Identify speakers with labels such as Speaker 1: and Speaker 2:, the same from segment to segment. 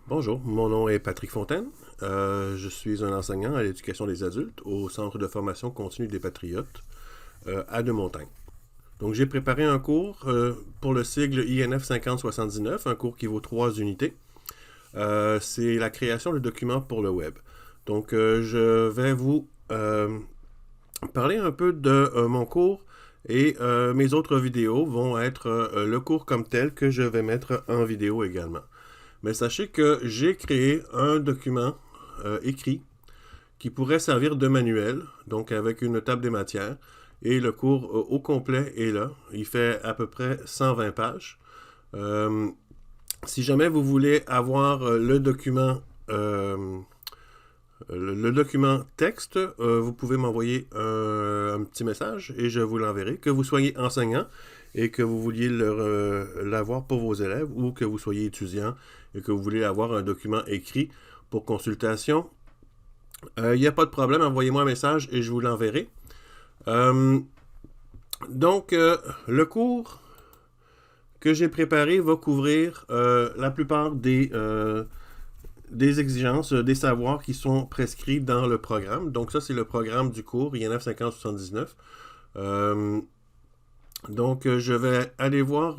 Speaker 1: Bonjour, mon nom est Patrick Fontaine. Je suis un enseignant à l'éducation des adultes au Centre de formation continue des Patriotes à Deux-Montagnes. Donc, j'ai préparé un cours pour le sigle INF 5079, un cours qui vaut 3 unités. C'est la création de documents pour le web. Donc, je vais vous parler un peu de mon cours et mes autres vidéos vont être le cours comme tel que je vais mettre en vidéo également. Mais sachez que j'ai créé un document écrit qui pourrait servir de manuel, donc avec une table des matières, et le cours au complet est là. Il fait à peu près 120 pages. Si jamais vous voulez avoir le document texte, vous pouvez m'envoyer un petit message et je vous l'enverrai. Que vous soyez enseignant et que vous vouliez l'avoir pour vos élèves ou que vous soyez étudiant et que vous voulez avoir un document écrit pour consultation, il n'y a pas de problème, envoyez-moi un message et je vous l'enverrai. Donc, le cours que j'ai préparé va couvrir la plupart des exigences, des savoirs qui sont prescrits dans le programme. Donc ça, c'est le programme du cours INF 5079. Donc, je vais aller voir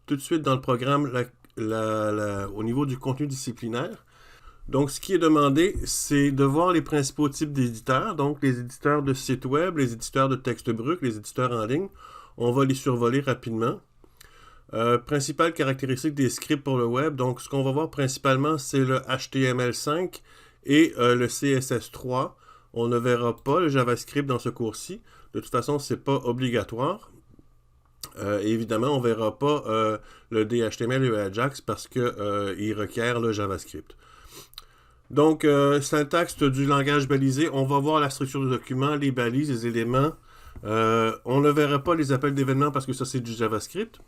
Speaker 1: tout de suite dans le programme au niveau du contenu disciplinaire. Donc, ce qui est demandé, c'est de voir les principaux types d'éditeurs, donc les éditeurs de sites web, les éditeurs de texte brut, les éditeurs en ligne. On va les survoler rapidement. Principales caractéristiques des scripts pour le web. Donc, ce qu'on va voir principalement, c'est le HTML5 et le CSS3. On ne verra pas le JavaScript dans ce cours-ci. De toute façon, ce n'est pas obligatoire. Évidemment, on ne verra pas le DHTML et le Ajax parce qu'il requiert le JavaScript. Donc, syntaxe du langage balisé, on va voir la structure du document, les balises, les éléments. On ne verra pas les appels d'événements parce que ça, c'est du JavaScript.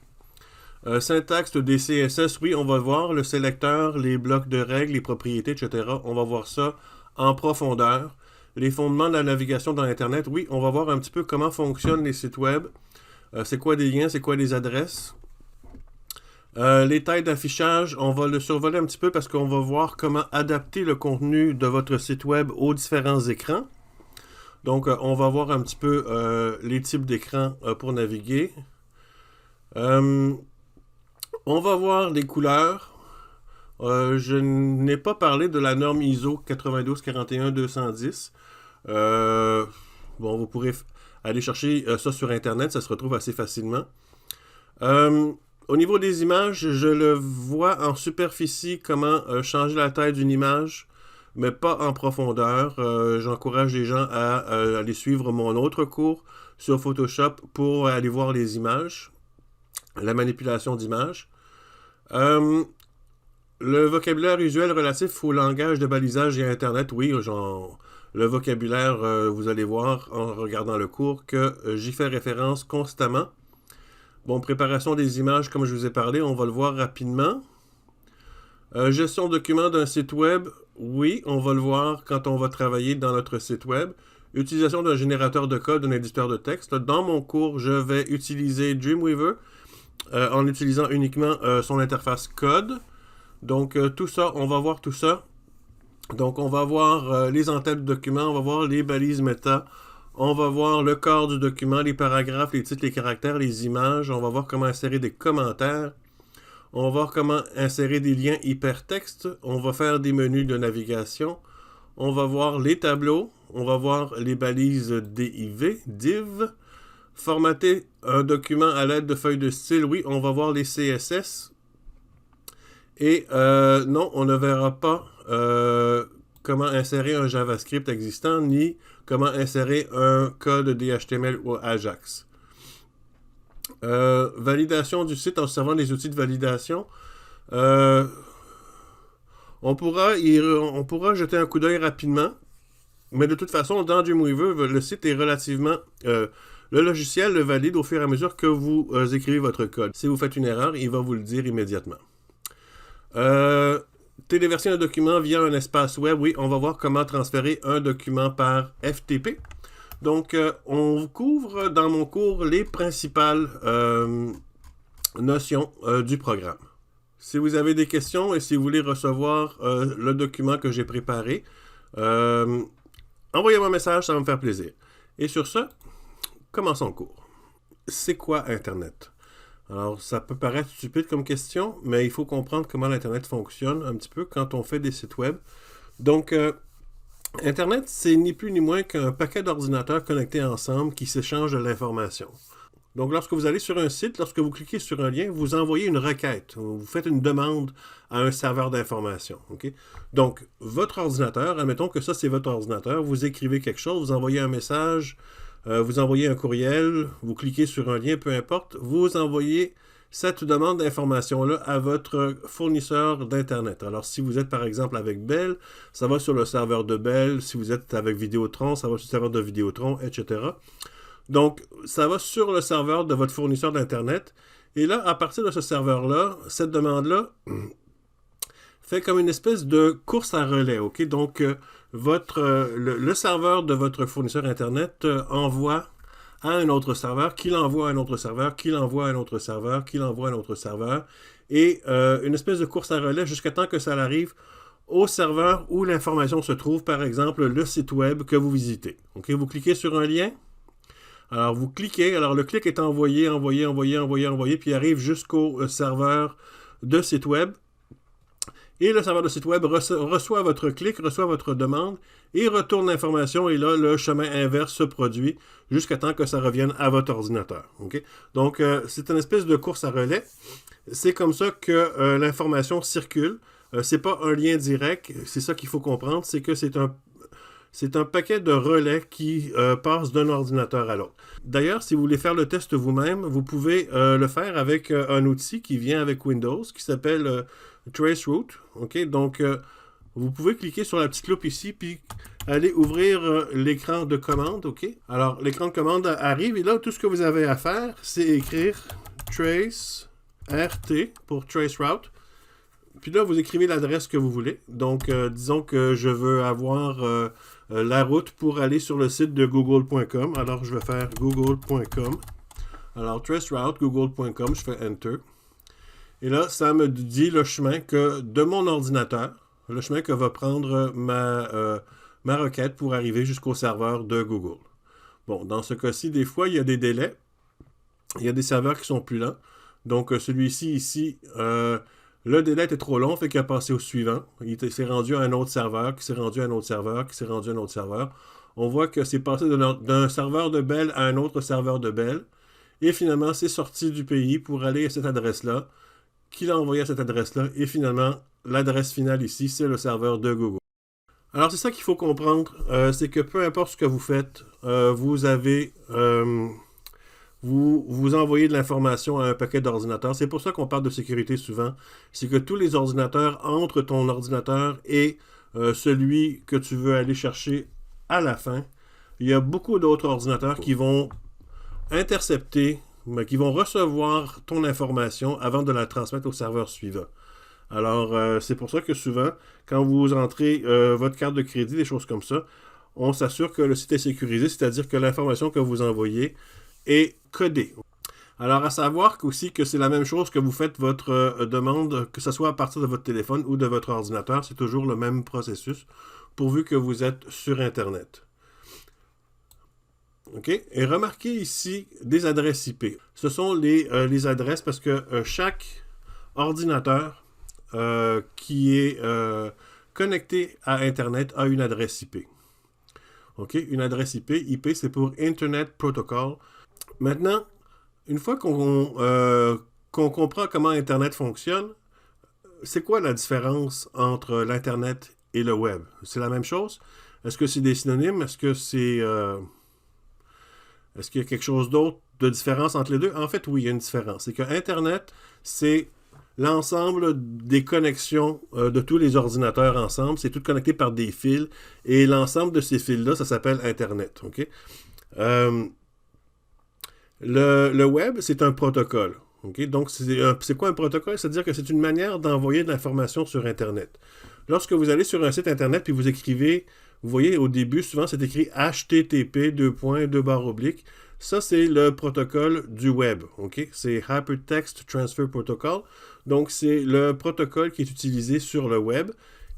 Speaker 1: Syntaxe des CSS, oui, on va voir le sélecteur, les blocs de règles, les propriétés, etc. On va voir ça en profondeur. Les fondements de la navigation dans Internet, oui, on va voir un petit peu comment fonctionnent les sites web. C'est quoi des liens, c'est quoi des adresses. Les tailles d'affichage, on va le survoler un petit peu parce qu'on va voir comment adapter le contenu de votre site web aux différents écrans. Donc, on va voir un petit peu les types d'écrans pour naviguer. On va voir les couleurs. Je n'ai pas parlé de la norme ISO 9241-210. Bon, vous pourrez aller chercher ça sur Internet, ça se retrouve assez facilement. Au niveau des images, je le vois en superficie comment changer la taille d'une image, mais pas en profondeur. J'encourage les gens à aller suivre mon autre cours sur Photoshop pour aller voir les images, la manipulation d'images. Le vocabulaire usuel relatif au langage de balisage et à Internet, oui, le vocabulaire, vous allez voir en regardant le cours que j'y fais référence constamment. Bon, préparation des images, comme je vous ai parlé, on va le voir rapidement. Gestion de documents d'un site web, oui, on va le voir quand on va travailler dans notre site web. Utilisation d'un générateur de code, d'un éditeur de texte. Dans mon cours, je vais utiliser Dreamweaver en utilisant uniquement son interface code. Donc, tout ça, on va voir tout ça. Donc, on va voir les entêtes de documents, on va voir les balises méta, on va voir le corps du document, les paragraphes, les titres, les caractères, les images. On va voir comment insérer des commentaires. On va voir comment insérer des liens hypertextes. On va faire des menus de navigation. On va voir les tableaux. On va voir les balises div. Formater un document à l'aide de feuilles de style. Oui, on va voir les CSS. Et non, on ne verra pas comment insérer un JavaScript existant, ni comment insérer un code DHTML ou Ajax. Validation du site en servant des outils de validation. On pourra jeter un coup d'œil rapidement, mais de toute façon, dans Dreamweaver, le site est relativement... le logiciel le valide au fur et à mesure que vous écrivez votre code. Si vous faites une erreur, il va vous le dire immédiatement. Téléverser un document via un espace web, oui, on va voir comment transférer un document par FTP. Donc, on couvre dans mon cours les principales notions du programme. Si vous avez des questions et si vous voulez recevoir le document que j'ai préparé, envoyez-moi un message, ça va me faire plaisir. Et sur ce, commençons le cours. C'est quoi Internet? Alors, ça peut paraître stupide comme question, mais il faut comprendre comment l'Internet fonctionne un petit peu quand on fait des sites web. Donc, Internet, c'est ni plus ni moins qu'un paquet d'ordinateurs connectés ensemble qui s'échangent de l'information. Donc, lorsque vous allez sur un site, lorsque vous cliquez sur un lien, vous envoyez une requête, vous faites une demande à un serveur d'information. Okay? Donc, votre ordinateur, admettons que ça, c'est votre ordinateur, vous écrivez quelque chose, vous envoyez un message, vous envoyez un courriel, vous cliquez sur un lien, peu importe, vous envoyez cette demande d'information-là à votre fournisseur d'Internet. Alors, si vous êtes par exemple avec Bell, ça va sur le serveur de Bell. Si vous êtes avec Vidéotron, ça va sur le serveur de Vidéotron, etc. Donc, ça va sur le serveur de votre fournisseur d'Internet. Et là, à partir de ce serveur-là, cette demande-là fait comme une espèce de course à relais. Okay? Donc, le serveur de votre fournisseur Internet envoie à un autre serveur, qui l'envoie à un autre serveur, qui l'envoie à un autre serveur, qui l'envoie à un autre serveur, et une espèce de course à relais jusqu'à temps que ça arrive au serveur où l'information se trouve, par exemple, le site web que vous visitez. Okay? Vous cliquez sur un lien, alors vous cliquez, alors le clic est envoyé, puis il arrive jusqu'au serveur de site web, et le serveur de site web reçoit votre clic, reçoit votre demande, et retourne l'information, et là, le chemin inverse se produit jusqu'à temps que ça revienne à votre ordinateur. Okay? Donc, c'est une espèce de course à relais. C'est comme ça que l'information circule. C'est pas un lien direct, c'est ça qu'il faut comprendre, c'est que c'est un paquet de relais qui passe d'un ordinateur à l'autre. D'ailleurs, si vous voulez faire le test vous-même, vous pouvez le faire avec un outil qui vient avec Windows, qui s'appelle Traceroute. Okay? Donc, vous pouvez cliquer sur la petite loupe ici, puis aller ouvrir l'écran de commande. Okay? Alors, l'écran de commande arrive, et là, tout ce que vous avez à faire, c'est écrire Trace RT pour Traceroute. Puis là, vous écrivez l'adresse que vous voulez. Donc, disons que je veux avoir la route pour aller sur le site de google.com. Alors, je vais faire google.com. Alors, traceroute, google.com, je fais Enter. Et là, ça me dit le chemin que de mon ordinateur, le chemin que va prendre ma requête pour arriver jusqu'au serveur de Google. Bon, dans ce cas-ci, des fois, il y a des délais. Il y a des serveurs qui sont plus lents. Donc, celui-ci, ici, le délai était trop long, fait qu'il a passé au suivant. Il s'est rendu à un autre serveur, qui s'est rendu à un autre serveur, qui s'est rendu à un autre serveur. On voit que c'est passé d'un serveur de Bell à un autre serveur de Bell. Et finalement, c'est sorti du pays pour aller à cette adresse-là, qu'il a envoyé à cette adresse-là. Et finalement, l'adresse finale ici, c'est le serveur de Google. Alors, c'est ça qu'il faut comprendre. C'est que peu importe ce que vous faites, vous avez... Vous envoyez de l'information à un paquet d'ordinateurs. C'est pour ça qu'on parle de sécurité souvent. C'est que tous les ordinateurs entre ton ordinateur et celui que tu veux aller chercher à la fin. Il y a beaucoup d'autres ordinateurs qui vont intercepter, qui vont recevoir ton information avant de la transmettre au serveur suivant. Alors, c'est pour ça que souvent, quand vous entrez votre carte de crédit, des choses comme ça, on s'assure que le site est sécurisé, c'est-à-dire que l'information que vous envoyez est codé. Alors, à savoir aussi que c'est la même chose que vous faites votre demande, que ce soit à partir de votre téléphone ou de votre ordinateur, c'est toujours le même processus, pourvu que vous êtes sur Internet. OK? Et remarquez ici des adresses IP. Ce sont les adresses parce que chaque ordinateur qui est connecté à Internet a une adresse IP. OK? Une adresse IP. IP, c'est pour Internet Protocol. Maintenant, une fois qu'on comprend comment Internet fonctionne, c'est quoi la différence entre l'Internet et le web? C'est la même chose? Est-ce que c'est des synonymes? Est-ce qu'il y a quelque chose d'autre de différence entre les deux? En fait, oui, il y a une différence. C'est que Internet, c'est l'ensemble des connexions de tous les ordinateurs ensemble. C'est tout connecté par des fils. Et l'ensemble de ces fils-là, ça s'appelle Internet. OK? Le web, c'est un protocole. Okay? Donc, c'est quoi un protocole? C'est-à-dire que c'est une manière d'envoyer de l'information sur Internet. Lorsque vous allez sur un site Internet puis vous écrivez, vous voyez, au début, souvent, c'est écrit HTTP, : Ça, c'est le protocole du web. OK? C'est Hypertext Transfer Protocol. Donc, c'est le protocole qui est utilisé sur le web.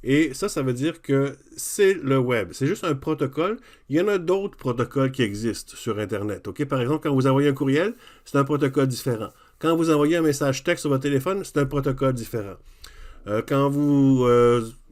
Speaker 1: Et ça veut dire que c'est le web. C'est juste un protocole. Il y en a d'autres protocoles qui existent sur Internet. OK? Par exemple, quand vous envoyez un courriel, c'est un protocole différent. Quand vous envoyez un message texte sur votre téléphone, c'est un protocole différent. Il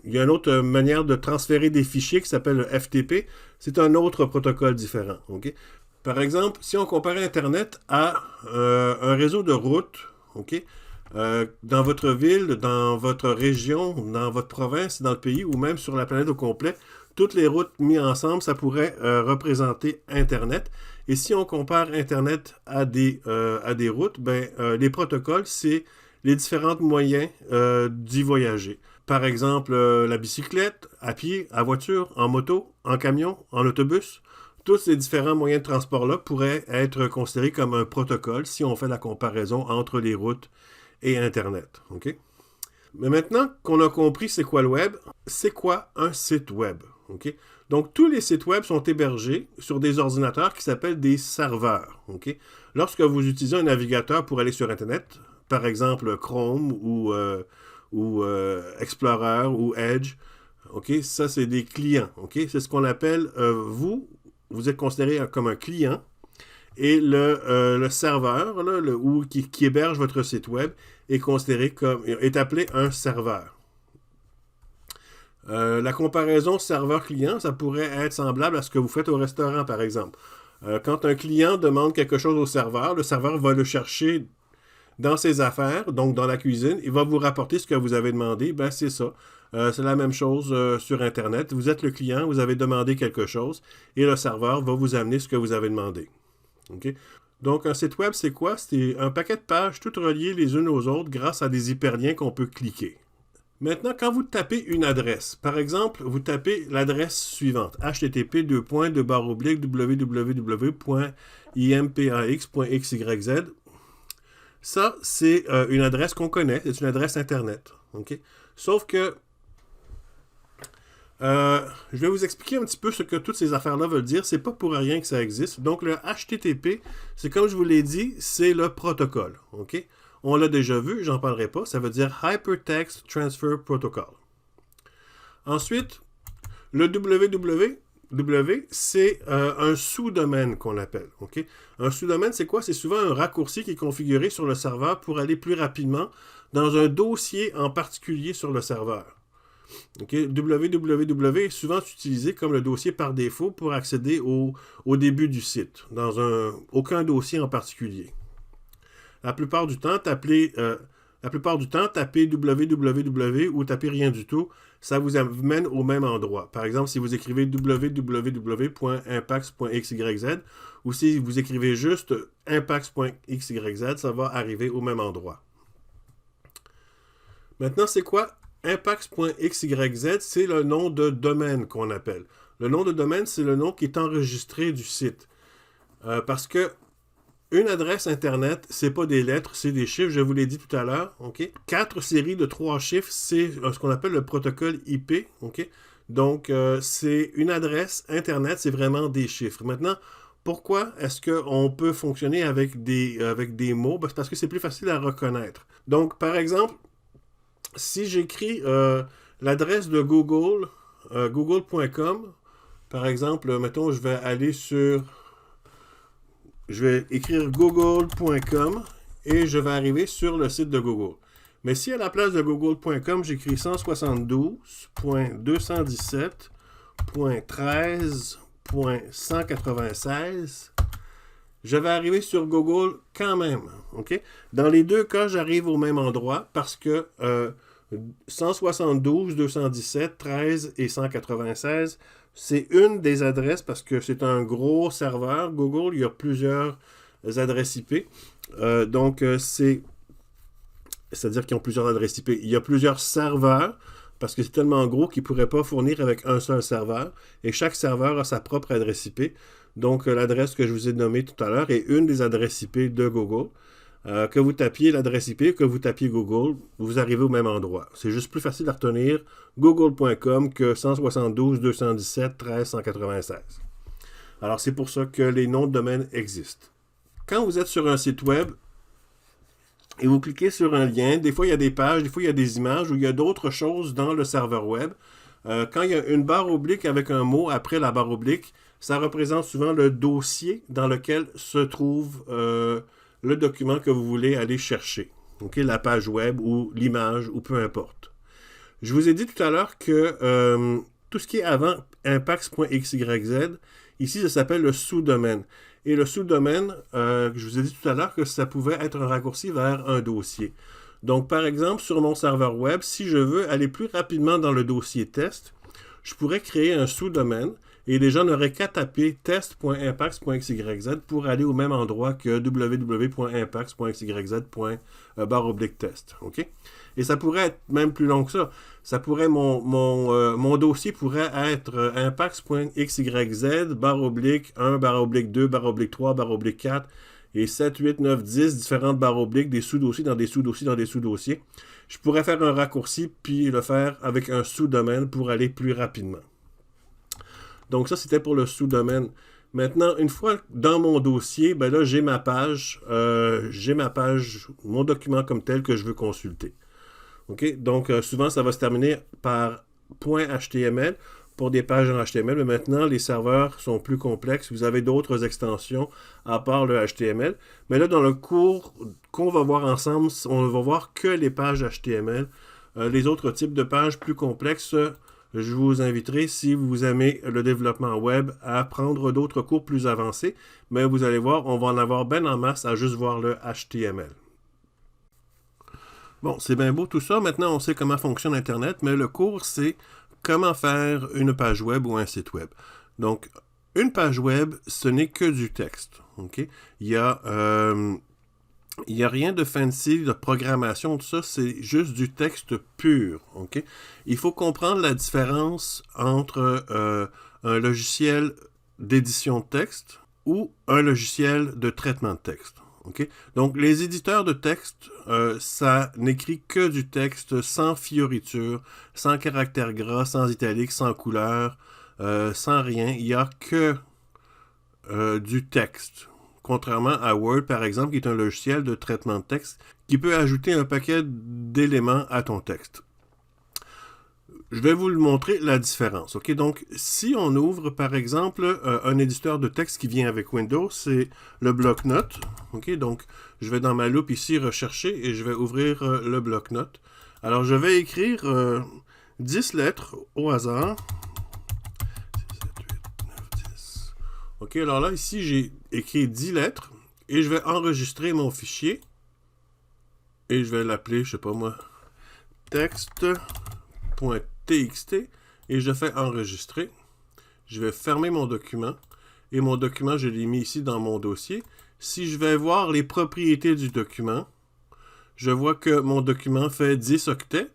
Speaker 1: y a une autre manière de transférer des fichiers qui s'appelle le FTP. C'est un autre protocole différent. Okay? Par exemple, si on compare Internet à un réseau de routes, okay? Dans votre ville, dans votre région, dans votre province, dans le pays ou même sur la planète au complet, toutes les routes mises ensemble, ça pourrait représenter Internet. Et si on compare Internet à des routes, les protocoles, c'est les différents moyens d'y voyager. Par exemple, la bicyclette, à pied, à voiture, en moto, en camion, en autobus. Tous ces différents moyens de transport-là pourraient être considérés comme un protocole si on fait la comparaison entre les routes et Internet. Okay? Mais maintenant qu'on a compris c'est quoi le web, c'est quoi un site web? Okay? Donc, tous les sites web sont hébergés sur des ordinateurs qui s'appellent des serveurs. Okay? Lorsque vous utilisez un navigateur pour aller sur Internet, par exemple Chrome ou Explorer ou Edge, okay? Ça, c'est des clients. Okay? C'est ce qu'on appelle, vous êtes considéré comme un client. Et le serveur là, qui héberge votre site web est appelé un serveur. La comparaison serveur-client, ça pourrait être semblable à ce que vous faites au restaurant, par exemple. Quand un client demande quelque chose au serveur, le serveur va le chercher dans ses affaires, donc dans la cuisine, il va vous rapporter ce que vous avez demandé. Ben, c'est ça. C'est la même chose sur Internet. Vous êtes le client, vous avez demandé quelque chose, et le serveur va vous amener ce que vous avez demandé. Okay? Donc, un site web, c'est quoi? C'est un paquet de pages toutes reliées les unes aux autres grâce à des hyperliens qu'on peut cliquer. Maintenant, quand vous tapez une adresse, par exemple, vous tapez l'adresse suivante, http://www.impax.xyz. Ça, c'est une adresse qu'on connaît, c'est une adresse Internet. Okay? Sauf que je vais vous expliquer un petit peu ce que toutes ces affaires-là veulent dire. C'est pas pour rien que ça existe. Donc, le HTTP, c'est comme je vous l'ai dit, c'est le protocole. Okay? On l'a déjà vu, j'en parlerai pas. Ça veut dire Hypertext Transfer Protocol. Ensuite, le www, c'est un sous-domaine qu'on appelle. Okay? Un sous-domaine, c'est quoi? C'est souvent un raccourci qui est configuré sur le serveur pour aller plus rapidement dans un dossier en particulier sur le serveur. Okay. www est souvent utilisé comme le dossier par défaut pour accéder au début du site, dans aucun dossier en particulier. La plupart du temps, taper www ou taper rien du tout, ça vous amène au même endroit. Par exemple, si vous écrivez www.impax.xyz ou si vous écrivez juste impax.xyz, ça va arriver au même endroit. Maintenant, c'est quoi? Impax.xyz, c'est le nom de domaine qu'on appelle. Le nom de domaine, c'est le nom qui est enregistré du site. Parce que une adresse Internet, c'est pas des lettres, c'est des chiffres, je vous l'ai dit tout à l'heure. Okay? 4 séries de 3 chiffres, c'est ce qu'on appelle le protocole IP. Okay? Donc, c'est une adresse Internet, c'est vraiment des chiffres. Maintenant, pourquoi est-ce qu'on peut fonctionner avec des mots? Ben, c'est parce que c'est plus facile à reconnaître. Donc, par exemple, si j'écris l'adresse de Google, google.com, par exemple, mettons, je vais écrire google.com et je vais arriver sur le site de Google. Mais si à la place de google.com, j'écris 172.217.13.196, je vais arriver sur Google quand même. Okay? Dans les deux cas, j'arrive au même endroit parce que 172, 217, 13 et 196, c'est une des adresses parce que c'est un gros serveur. Google, il y a plusieurs adresses IP. C'est-à-dire qu'ils ont plusieurs adresses IP. Il y a plusieurs serveurs parce que c'est tellement gros qu'ils ne pourraient pas fournir avec un seul serveur. Et chaque serveur a sa propre adresse IP. Donc, l'adresse que je vous ai nommée tout à l'heure est une des adresses IP de Google. Que vous tapiez l'adresse IP, que vous tapiez Google, vous arrivez au même endroit. C'est juste plus facile à retenir google.com que 172.217.13.196. Alors, c'est pour ça que les noms de domaine existent. Quand vous êtes sur un site web et vous cliquez sur un lien, des fois il y a des pages, des fois il y a des images ou il y a d'autres choses dans le serveur web. Quand il y a une barre oblique avec un mot après la barre oblique, ça représente souvent le dossier dans lequel se trouve le document que vous voulez aller chercher. Okay? La page web ou l'image ou peu importe. Je vous ai dit tout à l'heure que tout ce qui est avant impax.xyz, ici ça s'appelle le sous-domaine. Et le sous-domaine, je vous ai dit tout à l'heure que ça pouvait être un raccourci vers un dossier. Donc, par exemple, sur mon serveur web, si je veux aller plus rapidement dans le dossier test, je pourrais créer un sous-domaine et les gens n'auraient qu'à taper test.impax.xyz pour aller au même endroit que www.impax.xyz.test. Okay? Et ça pourrait être même plus long que ça. Ça pourrait, mon dossier pourrait être impax.xyz, barre oblique 1, barre oblique 2, barre oblique 3, barre oblique 4, et 7, 8, 9, 10 différentes barres obliques, des sous-dossiers dans des sous-dossiers dans des sous-dossiers. Je pourrais faire un raccourci puis le faire avec un sous-domaine pour aller plus rapidement. Donc ça, c'était pour le sous-domaine. Maintenant, une fois dans mon dossier, ben là, j'ai ma page, mon document comme tel que je veux consulter. Okay? Donc, souvent, ça va se terminer par .html pour des pages en HTML, mais maintenant, les serveurs sont plus complexes. Vous avez d'autres extensions à part le HTML. Mais là, dans le cours qu'on va voir ensemble, on va voir que les pages HTML. Les autres types de pages plus complexes, je vous inviterai, si vous aimez le développement web, à prendre d'autres cours plus avancés. Mais vous allez voir, on va en avoir bien en masse à juste voir le HTML. Bon, c'est bien beau tout ça. Maintenant, on sait comment fonctionne Internet, mais le cours, c'est comment faire une page web ou un site web. Donc, une page web, ce n'est que du texte. Okay? Il y a rien de fancy, de programmation, tout ça, c'est juste du texte pur. Okay? Il faut comprendre la différence entre un logiciel d'édition de texte ou un logiciel de traitement de texte. Okay? Donc, les éditeurs de texte, ça n'écrit que du texte sans fioritures, sans caractères gras, sans italique, sans couleur, sans rien. Il n'y a que du texte. Contrairement à Word, par exemple, qui est un logiciel de traitement de texte qui peut ajouter un paquet d'éléments à ton texte. Je vais vous le montrer la différence. Okay? Donc, si on ouvre, par exemple, un éditeur de texte qui vient avec Windows, c'est le bloc-notes. Okay? Donc, je vais dans ma loupe ici rechercher et je vais ouvrir le bloc-notes. Alors, je vais écrire 10 lettres au hasard. 6, 7, 8, 9, 10. OK, alors là, ici, j'ai écrit 10 lettres et je vais enregistrer mon fichier. Et je vais l'appeler, je sais pas moi, texte.txt et je fais enregistrer. Je vais fermer mon document et mon document, je l'ai mis ici dans mon dossier. Si je vais voir les propriétés du document, je vois que mon document fait 10 octets,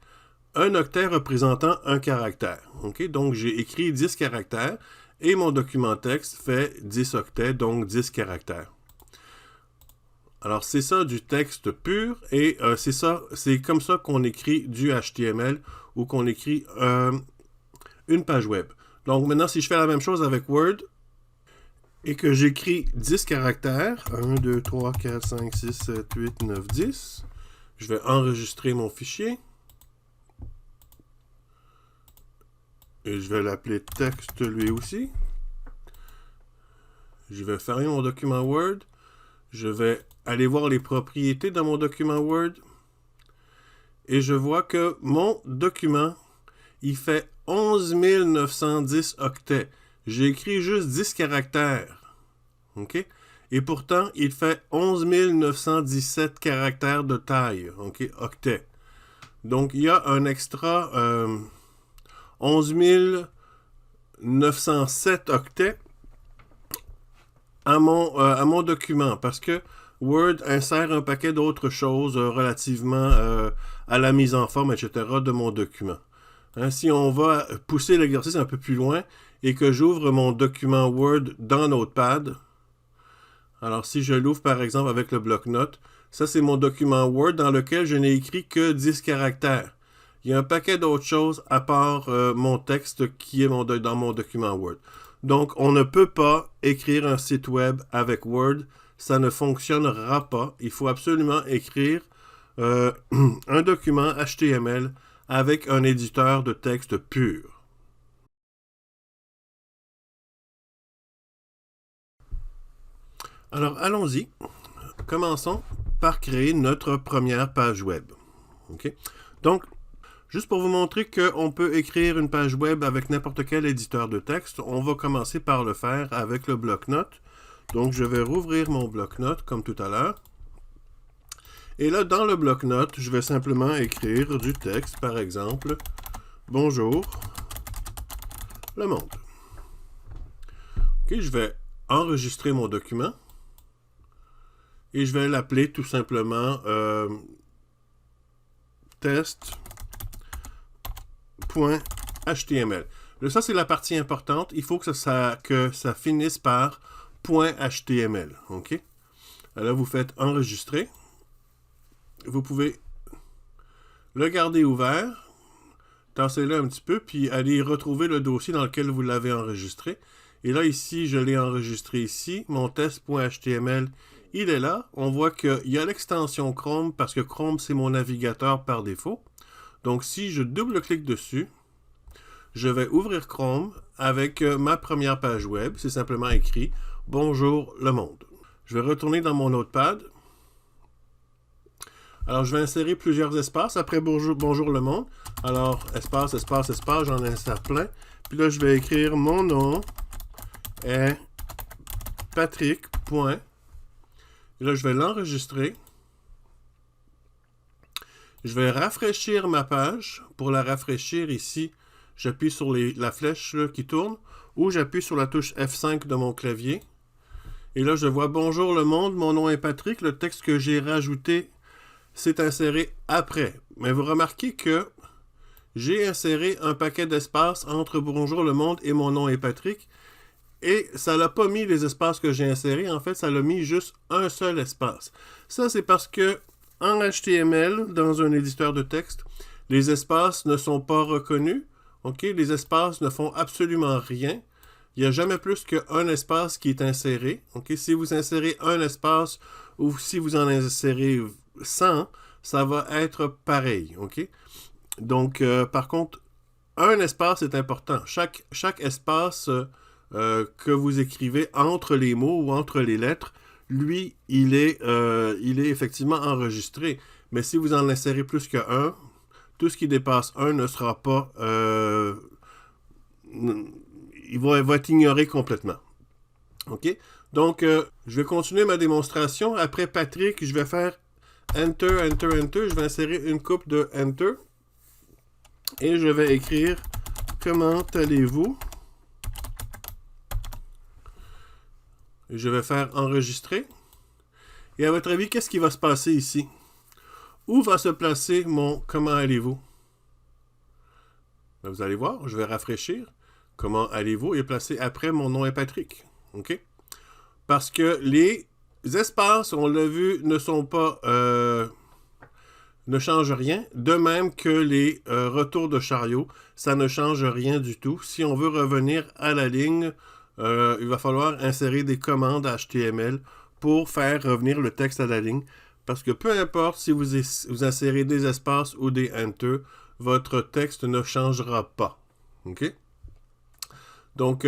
Speaker 1: un octet représentant un caractère. Okay? Donc, j'ai écrit 10 caractères et mon document texte fait 10 octets, donc 10 caractères. Alors, c'est ça du texte pur et c'est comme ça qu'on écrit du HTML ou qu'on écrit une page web. Donc, maintenant, si je fais la même chose avec Word et que j'écris 10 caractères, 1, 2, 3, 4, 5, 6, 7, 8, 9, 10, je vais enregistrer mon fichier et je vais l'appeler texte lui aussi. Je vais fermer mon document Word. Je vais aller voir les propriétés de mon document Word. Et je vois que mon document, il fait 11 910 octets. J'ai écrit juste 10 caractères. OK? Et pourtant, il fait 11 917 caractères de taille. OK? Octets. Donc, il y a un extra 11 907 octets à mon document parce que Word insère un paquet d'autres choses relativement à la mise en forme, etc. de mon document. Hein, si on va pousser l'exercice un peu plus loin et que j'ouvre mon document Word dans Notepad, alors si je l'ouvre par exemple avec le bloc-notes, ça c'est mon document Word dans lequel je n'ai écrit que 10 caractères. Il y a un paquet d'autres choses à part mon texte qui est dans mon document Word. Donc, on ne peut pas écrire un site web avec Word. Ça ne fonctionnera pas. Il faut absolument écrire un document HTML avec un éditeur de texte pur. Alors, allons-y. Commençons par créer notre première page web. Okay? Donc, juste pour vous montrer qu'on peut écrire une page web avec n'importe quel éditeur de texte, on va commencer par le faire avec le bloc-notes. Donc, je vais rouvrir mon bloc-notes comme tout à l'heure. Et là, dans le bloc-notes, je vais simplement écrire du texte, par exemple, « Bonjour, le monde ». Ok, je vais enregistrer mon document et je vais l'appeler tout simplement test.html. Là, ça, c'est la partie importante. Il faut que ça finisse par .html. OK? Alors, vous faites enregistrer. Vous pouvez le garder ouvert, tassez-le un petit peu, puis allez retrouver le dossier dans lequel vous l'avez enregistré. Et là, ici, je l'ai enregistré ici. Mon test.html, il est là. On voit qu'il y a l'extension Chrome, parce que Chrome, c'est mon navigateur par défaut. Donc, si je double-clique dessus, je vais ouvrir Chrome avec ma première page web. C'est simplement écrit « Bonjour le monde ». Je vais retourner dans mon Notepad. Alors, je vais insérer plusieurs espaces après bonjour le monde. Alors, espace, espace, espace, j'en insère plein. Puis là, je vais écrire mon nom est Patrick. Et là, je vais l'enregistrer. Je vais rafraîchir ma page. Pour la rafraîchir ici, j'appuie sur la flèche là, qui tourne ou j'appuie sur la touche F5 de mon clavier. Et là, je vois bonjour le monde, mon nom est Patrick. Le texte que j'ai rajouté c'est inséré après. Mais vous remarquez que j'ai inséré un paquet d'espaces entre bonjour le monde et mon nom est Patrick. Et ça l'a pas mis les espaces que j'ai insérés. En fait, ça l'a mis juste un seul espace. Ça, c'est parce que en HTML, dans un éditeur de texte, les espaces ne sont pas reconnus. OK? Les espaces ne font absolument rien. Il n'y a jamais plus qu'un espace qui est inséré. OK? Si vous insérez un espace ou si vous en insérez 100, ça va être pareil. OK? Donc, par contre, un espace est important. Chaque espace que vous écrivez entre les mots ou entre les lettres, lui, il est effectivement enregistré. Mais si vous en insérez plus qu'un, tout ce qui dépasse un ne sera pas... il va être ignoré complètement. OK? Donc, je vais continuer ma démonstration. Après Patrick, je vais faire Enter, Enter, Enter. Je vais insérer une coupe de Enter. Et je vais écrire « Comment allez-vous? » Je vais faire « Enregistrer ». Et à votre avis, qu'est-ce qui va se passer ici? Où va se placer mon « Comment allez-vous? » Vous allez voir, je vais rafraîchir. « Comment allez-vous? » est placé après mon nom est Patrick. OK? Parce que les espaces, on l'a vu, ne sont pas... ne changent rien. De même que les retours de chariot, ça ne change rien du tout. Si on veut revenir à la ligne, il va falloir insérer des commandes HTML pour faire revenir le texte à la ligne. Parce que peu importe si vous insérez des espaces ou des enter, votre texte ne changera pas. OK? Donc,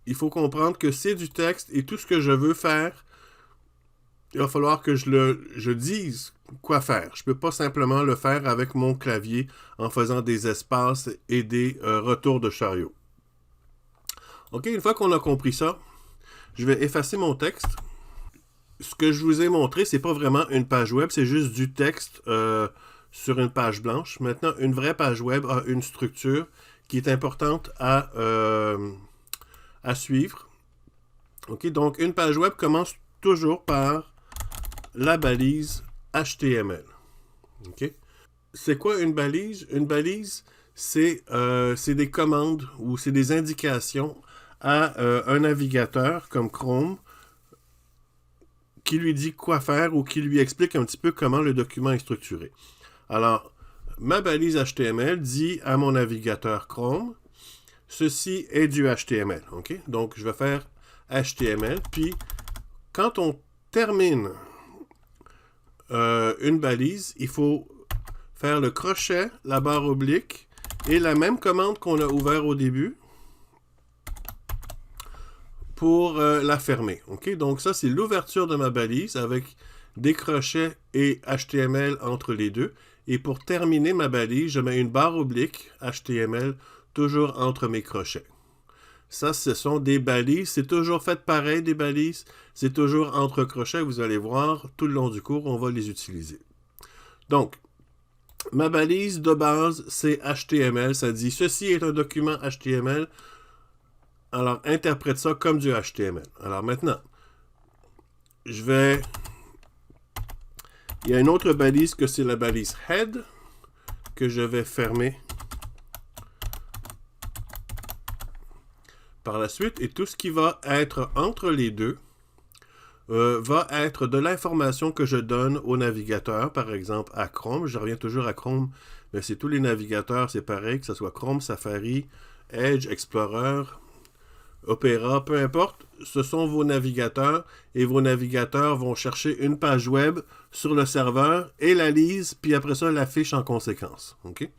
Speaker 1: il faut comprendre que c'est du texte et tout ce que je veux faire, il va falloir que je dise quoi faire. Je ne peux pas simplement le faire avec mon clavier en faisant des espaces et des retours de chariot. OK, une fois qu'on a compris ça, je vais effacer mon texte. Ce que je vous ai montré, c'est pas vraiment une page web, c'est juste du texte sur une page blanche. Maintenant, une vraie page web a une structure qui est importante à suivre. OK, donc une page web commence toujours par la balise HTML. OK? C'est quoi une balise? Une balise, c'est des commandes ou c'est des indications à un navigateur comme Chrome qui lui dit quoi faire ou qui lui explique un petit peu comment le document est structuré. Alors, ma balise HTML dit à mon navigateur Chrome, ceci est du HTML. OK? Donc, je vais faire HTML. Puis, quand on termine une balise, il faut faire le crochet, la barre oblique et la même commande qu'on a ouverte au début pour la fermer. OK? Donc, ça, c'est l'ouverture de ma balise avec des crochets et HTML entre les deux. Et pour terminer ma balise, je mets une barre oblique HTML toujours entre mes crochets. Ça, ce sont des balises. C'est toujours fait pareil, des balises. C'est toujours entre crochets. Vous allez voir, tout le long du cours, on va les utiliser. Donc, ma balise de base, c'est HTML. Ça dit, ceci est un document HTML. Alors, interprète ça comme du HTML. Alors, maintenant, il y a une autre balise que c'est la balise head que je vais fermer par la suite. Et tout ce qui va être entre les deux va être de l'information que je donne au navigateur, par exemple à Chrome. Je reviens toujours à Chrome, mais c'est tous les navigateurs, c'est pareil, que ce soit Chrome, Safari, Edge, Explorer, Opera, peu importe, ce sont vos navigateurs et vos navigateurs vont chercher une page web sur le serveur et la lisent, puis après ça, l'affiche en conséquence. Okay?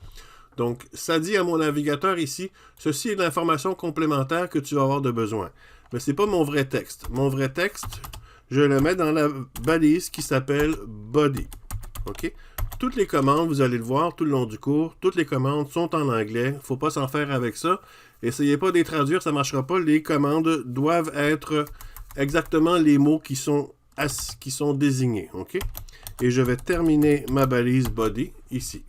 Speaker 1: Donc, ça dit à mon navigateur ici, ceci est l'information complémentaire que tu vas avoir de besoin. Mais ce n'est pas mon vrai texte. Mon vrai texte, je le mets dans la balise qui s'appelle body. Okay? Toutes les commandes, vous allez le voir tout le long du cours, toutes les commandes sont en anglais. Il ne faut pas s'en faire avec ça. Essayez pas de les traduire, ça ne marchera pas. Les commandes doivent être exactement les mots qui sont désignés. Okay? Et je vais terminer ma balise body ici.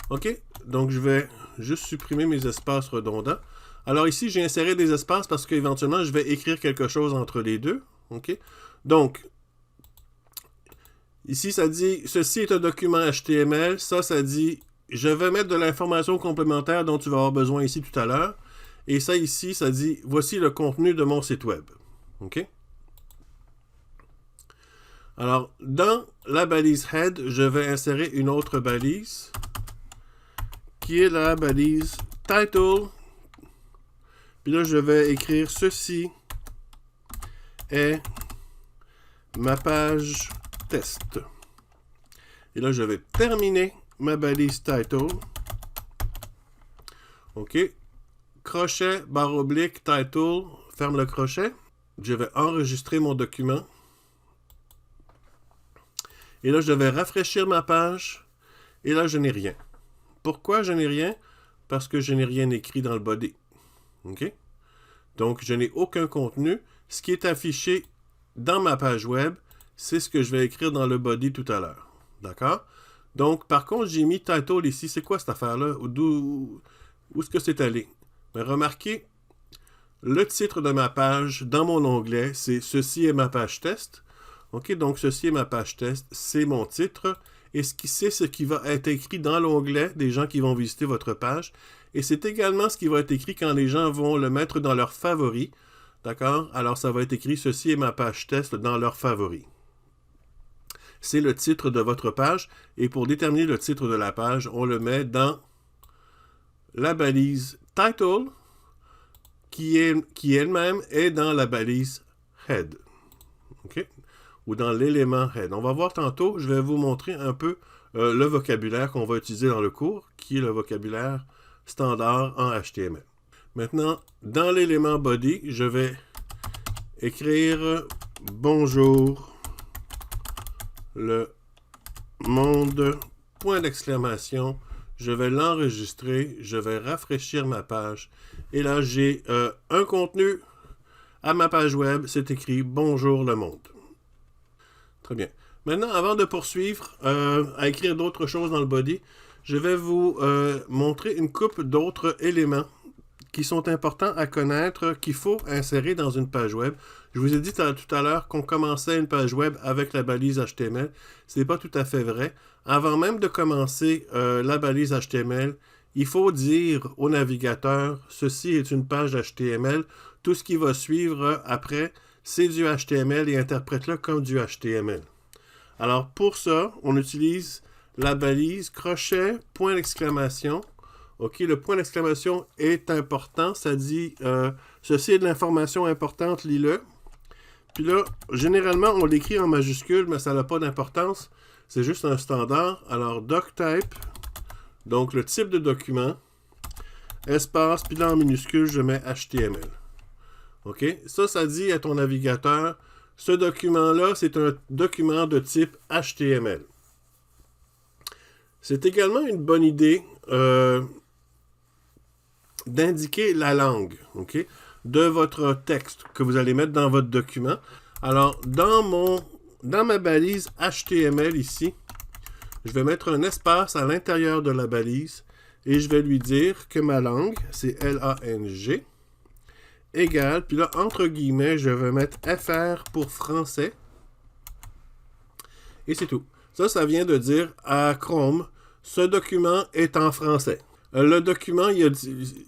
Speaker 1: OK? Donc, je vais juste supprimer mes espaces redondants. Alors ici, j'ai inséré des espaces parce qu'éventuellement, je vais écrire quelque chose entre les deux. OK? Donc, ici, ça dit, ceci est un document HTML. Ça dit, je vais mettre de l'information complémentaire dont tu vas avoir besoin ici tout à l'heure. Et ça ici, ça dit, voici le contenu de mon site web. OK? Alors, dans la balise head, je vais insérer une autre balise qui est la balise title. Puis là, je vais écrire ceci est ma page test. Et là, je vais terminer ma balise title. OK. Crochet, barre oblique, title. Ferme le crochet. Je vais enregistrer mon document. Et là, je vais rafraîchir ma page. Et là, je n'ai rien. Pourquoi je n'ai rien? Parce que je n'ai rien écrit dans le body. OK? Donc, je n'ai aucun contenu. Ce qui est affiché dans ma page web, c'est ce que je vais écrire dans le body tout à l'heure. D'accord? Donc, par contre, j'ai mis title ici. C'est quoi cette affaire-là? Où est-ce que c'est allé? Mais remarquez, le titre de ma page dans mon onglet, c'est « Ceci est ma page test ». OK? Donc, « Ceci est ma page test », c'est mon titre. Et c'est ce qui va être écrit dans l'onglet des gens qui vont visiter votre page. Et c'est également ce qui va être écrit quand les gens vont le mettre dans leurs favoris. D'accord? Alors, ça va être écrit « Ceci est ma page test » dans leurs favoris. C'est le titre de votre page. Et pour déterminer le titre de la page, on le met dans la balise title, qui elle-même est dans la balise head. OK? Ou dans l'élément head. On va voir tantôt, je vais vous montrer un peu le vocabulaire qu'on va utiliser dans le cours, qui est le vocabulaire standard en HTML. Maintenant, dans l'élément body, je vais écrire « Bonjour le monde », point d'exclamation. Je vais l'enregistrer, je vais rafraîchir ma page. Et là, j'ai un contenu à ma page web, c'est écrit « Bonjour le monde ». Très bien. Maintenant, avant de poursuivre à écrire d'autres choses dans le body, je vais vous montrer une couple d'autres éléments qui sont importants à connaître, qu'il faut insérer dans une page web. Je vous ai dit tout à l'heure qu'on commençait une page web avec la balise HTML. Ce n'est pas tout à fait vrai. Avant même de commencer la balise HTML, il faut dire au navigateur « Ceci est une page HTML ». Tout ce qui va suivre après, c'est du HTML et interprète-le comme du HTML. Alors, pour ça, on utilise la balise crochet, point d'exclamation. OK, le point d'exclamation est important. Ça dit ceci est de l'information importante, lis-le. Puis là, généralement, on l'écrit en majuscule, mais ça n'a pas d'importance. C'est juste un standard. Alors, doctype, donc le type de document, espace, puis là en minuscule, je mets HTML. OK? Ça dit à ton navigateur, ce document-là, c'est un document de type HTML. C'est également une bonne idée d'indiquer la langue, OK, de votre texte que vous allez mettre dans votre document. Alors, dans ma balise HTML ici, je vais mettre un espace à l'intérieur de la balise et je vais lui dire que ma langue, c'est L-A-N-G, égale, puis là, entre guillemets, je vais mettre FR pour français. Et c'est tout. Ça vient de dire à Chrome, ce document est en français. Le document,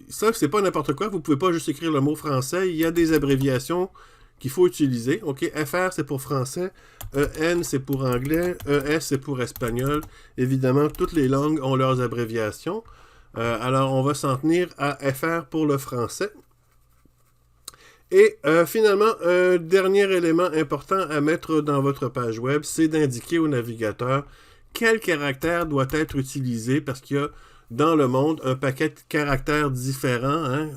Speaker 1: ça, c'est pas n'importe quoi. Vous pouvez pas juste écrire le mot français. Il y a des abréviations qu'il faut utiliser. OK, FR, c'est pour français. EN, c'est pour anglais. ES, c'est pour espagnol. Évidemment, toutes les langues ont leurs abréviations. Alors, on va s'en tenir à FR pour le français. Et finalement, un dernier élément important à mettre dans votre page web, c'est d'indiquer au navigateur quel caractère doit être utilisé parce qu'il y a dans le monde un paquet de caractères différents.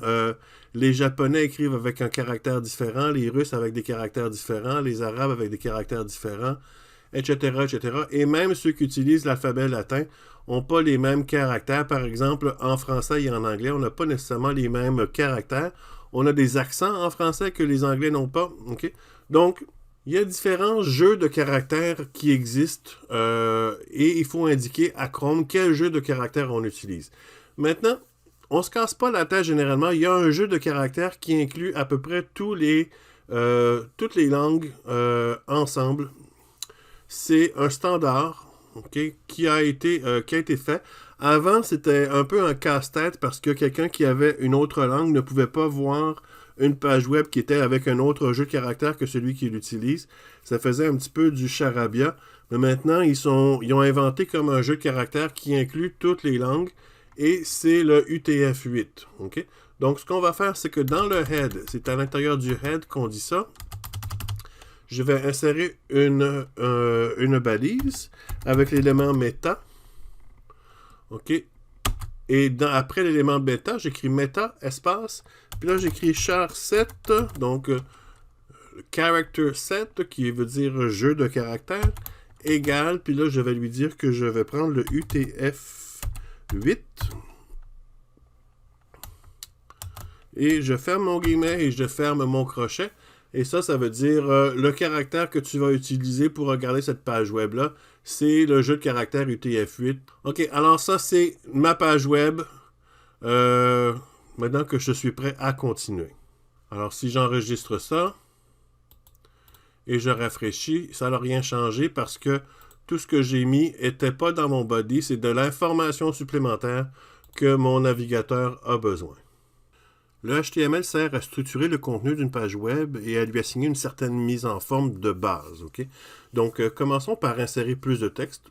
Speaker 1: Les Japonais écrivent avec un caractère différent, les Russes avec des caractères différents, les Arabes avec des caractères différents, etc., etc. Et même ceux qui utilisent l'alphabet latin n'ont pas les mêmes caractères. Par exemple, en français et en anglais, on n'a pas nécessairement les mêmes caractères. On a des accents en français que les Anglais n'ont pas. Okay? Donc, il y a différents jeux de caractères qui existent et il faut indiquer à Chrome quel jeu de caractères on utilise. Maintenant, on ne se casse pas la tête généralement. Il y a un jeu de caractères qui inclut à peu près toutes les langues ensemble. C'est un standard qui a été fait. Avant, c'était un peu un casse-tête parce que quelqu'un qui avait une autre langue ne pouvait pas voir une page web qui était avec un autre jeu de caractères que celui qu'il utilise. Ça faisait un petit peu du charabia. Mais maintenant, ils ont inventé comme un jeu de caractères qui inclut toutes les langues et c'est le UTF-8. Okay? Donc, ce qu'on va faire, c'est que dans le head, c'est à l'intérieur du head qu'on dit ça. Je vais insérer une balise avec l'élément meta. OK. Et après l'élément bêta, j'écris meta, espace. Puis là, j'écris char7, donc character set, qui veut dire jeu de caractère, égal. Puis là, je vais lui dire que je vais prendre le UTF-8. Et je ferme mon guillemet et je ferme mon crochet. Et ça veut dire le caractère que tu vas utiliser pour regarder cette page web-là, c'est le jeu de caractère UTF-8. OK, alors ça, c'est ma page web. Maintenant que je suis prêt à continuer. Alors, si j'enregistre ça et je rafraîchis, ça n'a rien changé parce que tout ce que j'ai mis n'était pas dans mon body. C'est de l'information supplémentaire que mon navigateur a besoin. Le HTML sert à structurer le contenu d'une page web et à lui assigner une certaine mise en forme de base. Okay? Donc, commençons par insérer plus de texte.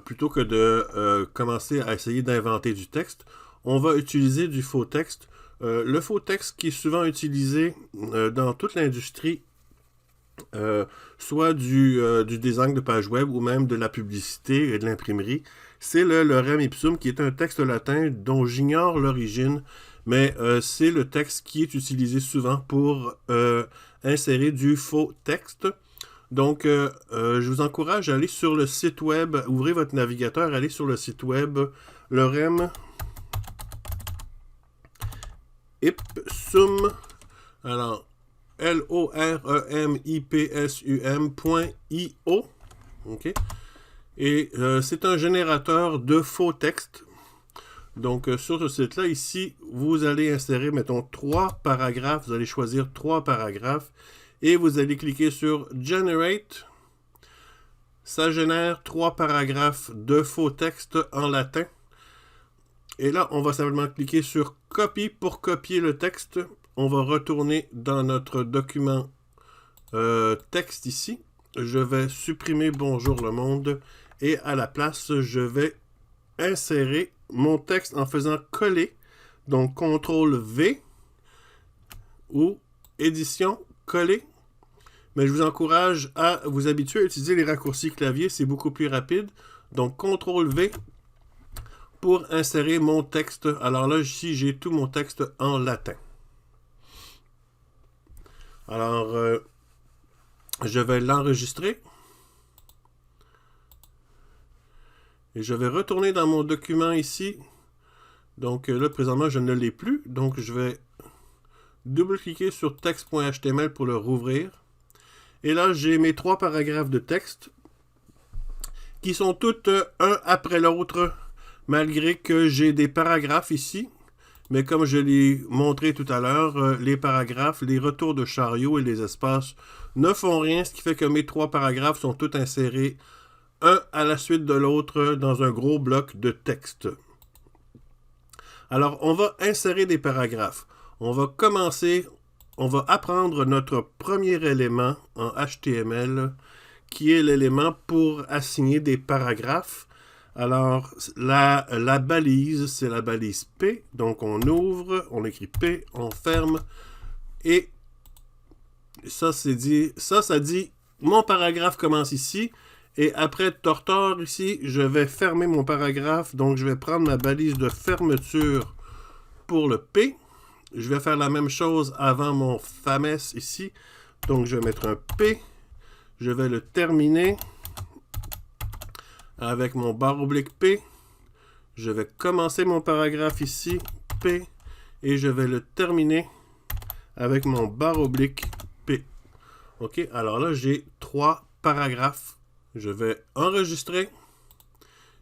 Speaker 1: Plutôt que de commencer à essayer d'inventer du texte, on va utiliser du faux texte. Le faux texte qui est souvent utilisé dans toute l'industrie, soit du design de page web ou même de la publicité et de l'imprimerie, c'est le lorem ipsum qui est un texte latin dont j'ignore l'origine, mais c'est le texte qui est utilisé souvent pour insérer du faux texte. Donc, je vous encourage à aller sur le site web, ouvrez votre navigateur, allez sur le site web lorem ipsum, alors loremipsum.io, ok? Et c'est un générateur de faux textes. Donc, sur ce site-là, ici, vous allez insérer, mettons, 3 paragraphes. Vous allez choisir 3 paragraphes et vous allez cliquer sur Generate. Ça génère 3 paragraphes de faux texte en latin. Et là, on va simplement cliquer sur Copy pour copier le texte. On va retourner dans notre document texte ici. Je vais supprimer Bonjour le monde et à la place, je vais insérer mon texte en faisant coller. Donc, CTRL-V ou édition, coller. Mais je vous encourage à vous habituer à utiliser les raccourcis clavier. C'est beaucoup plus rapide. Donc, CTRL-V pour insérer mon texte. Alors là, ici, j'ai tout mon texte en latin. Alors, je vais l'enregistrer. Et je vais retourner dans mon document ici. Donc là, présentement, je ne l'ai plus. Donc, je vais double-cliquer sur texte.html pour le rouvrir. Et là, j'ai mes 3 paragraphes de texte qui sont toutes un après l'autre, malgré que j'ai des paragraphes ici. Mais comme je l'ai montré tout à l'heure, les paragraphes, les retours de chariot et les espaces ne font rien, ce qui fait que mes 3 paragraphes sont tous insérés un à la suite de l'autre dans un gros bloc de texte. Alors, on va insérer des paragraphes. On va commencer, on va apprendre notre premier élément en HTML, qui est l'élément pour assigner des paragraphes. Alors, la balise, c'est la balise P. Donc, on ouvre, on écrit P, on ferme. Et ça, ça dit, mon paragraphe commence ici. Et après Tortor ici, je vais fermer mon paragraphe. Donc, je vais prendre ma balise de fermeture pour le P. Je vais faire la même chose avant mon FAMES ici. Donc, je vais mettre un P. Je vais le terminer avec mon barre oblique P. Je vais commencer mon paragraphe ici, P. Et je vais le terminer avec mon barre oblique P. OK, alors là, j'ai 3 paragraphes. Je vais enregistrer.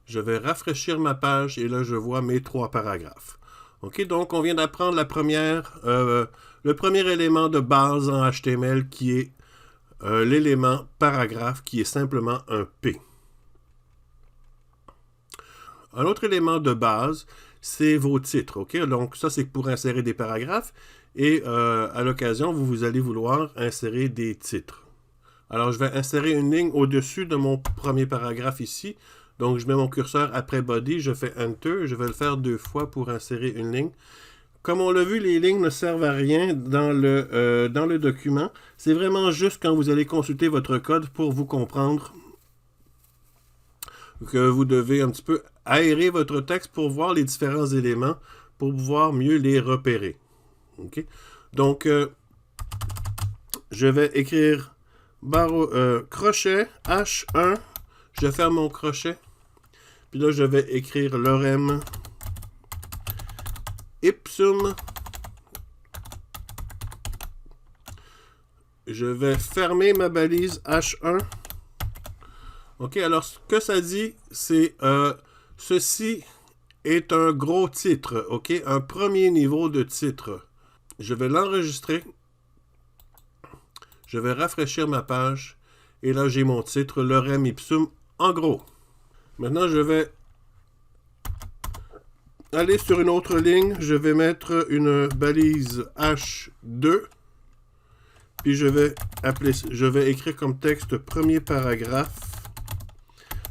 Speaker 1: Je vais rafraîchir ma page et là, je vois mes 3 paragraphes. OK, donc on vient d'apprendre le premier élément de base en HTML qui est l'élément paragraphe qui est simplement un P. Un autre élément de base, c'est vos titres. OK, donc ça, c'est pour insérer des paragraphes et à l'occasion, vous allez vouloir insérer des titres. Alors, je vais insérer une ligne au-dessus de mon premier paragraphe ici. Donc, je mets mon curseur après body, je fais Enter. Je vais le faire 2 fois pour insérer une ligne. Comme on l'a vu, les lignes ne servent à rien dans le document. C'est vraiment juste quand vous allez consulter votre code pour vous comprendre que vous devez un petit peu aérer votre texte pour voir les différents éléments, pour pouvoir mieux les repérer. Okay? Donc, je vais écrire crochet H1, je ferme mon crochet, puis là je vais écrire lorem ipsum, je vais fermer ma balise H1. OK, alors ce que ça dit, c'est ceci est un gros titre, OK, un premier niveau de titre. Je vais l'enregistrer. Je vais rafraîchir ma page. Et là, j'ai mon titre, lorem ipsum, en gros. Maintenant, je vais aller sur une autre ligne. Je vais mettre une balise H2. Puis je vais écrire comme texte premier paragraphe.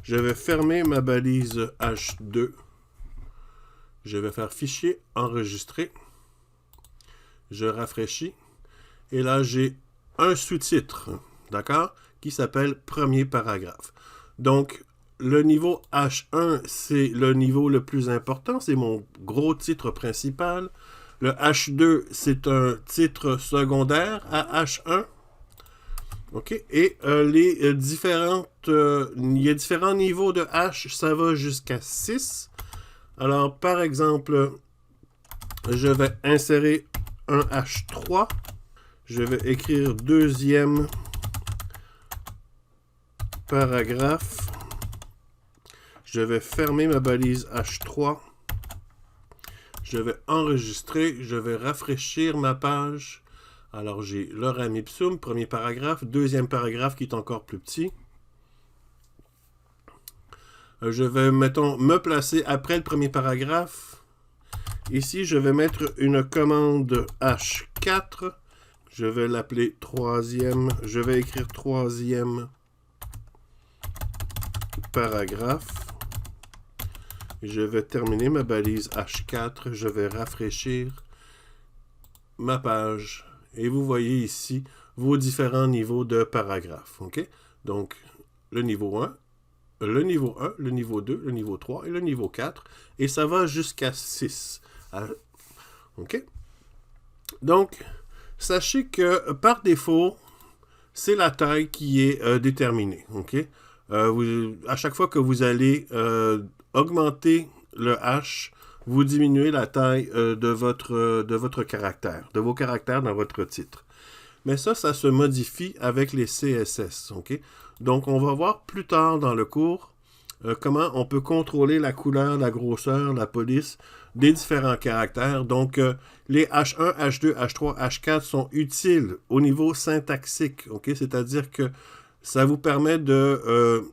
Speaker 1: Je vais fermer ma balise H2. Je vais faire fichier, enregistrer. Je rafraîchis. Et là, j'ai un sous-titre, d'accord, qui s'appelle premier paragraphe. Donc, le niveau H1, c'est le niveau le plus important, c'est mon gros titre principal. Le H2, c'est un titre secondaire à H1. OK? Et il y a différents niveaux de H, ça va jusqu'à 6. Alors, par exemple, je vais insérer un H3. Je vais écrire deuxième paragraphe. Je vais fermer ma balise H3. Je vais enregistrer. Je vais rafraîchir ma page. Alors, j'ai lorem ipsum, premier paragraphe. Deuxième paragraphe qui est encore plus petit. Je vais, mettons, me placer après le premier paragraphe. Ici, je vais mettre une commande H4. Je vais l'appeler troisième. Je vais écrire troisième paragraphe. Je vais terminer ma balise H4. Je vais rafraîchir ma page. Et vous voyez ici vos différents niveaux de paragraphes. OK? Donc, le niveau 1, le niveau 1, le niveau 2, le niveau 3 et le niveau 4. Et ça va jusqu'à 6. OK? Donc, sachez que par défaut, c'est la taille qui est déterminée. OK? À chaque fois que vous allez augmenter le H, vous diminuez la taille de votre caractère, de vos caractères dans votre titre. Mais ça se modifie avec les CSS. OK? Donc, on va voir plus tard dans le cours comment on peut contrôler la couleur, la grosseur, la police des différents caractères. Donc, les H1, H2, H3, H4 sont utiles au niveau syntaxique. OK? C'est-à-dire que ça vous permet de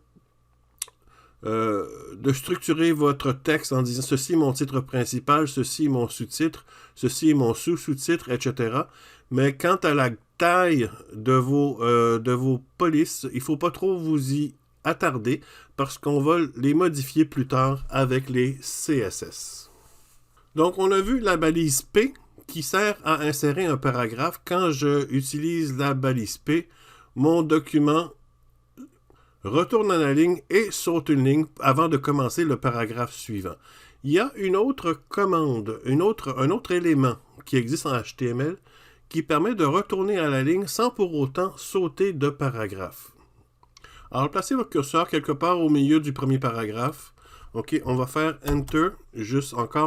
Speaker 1: structurer votre texte en disant ceci est mon titre principal, ceci est mon sous-titre, ceci est mon sous-sous-titre, etc. Mais quant à la taille de vos polices, il ne faut pas trop vous y attarder parce qu'on va les modifier plus tard avec les CSS. Donc, on a vu la balise P qui sert à insérer un paragraphe. Quand je utilise la balise P, mon document retourne à la ligne et saute une ligne avant de commencer le paragraphe suivant. Il y a une autre commande, un autre élément qui existe en HTML qui permet de retourner à la ligne sans pour autant sauter de paragraphe. Alors, placez votre curseur quelque part au milieu du premier paragraphe. OK, on va faire Enter.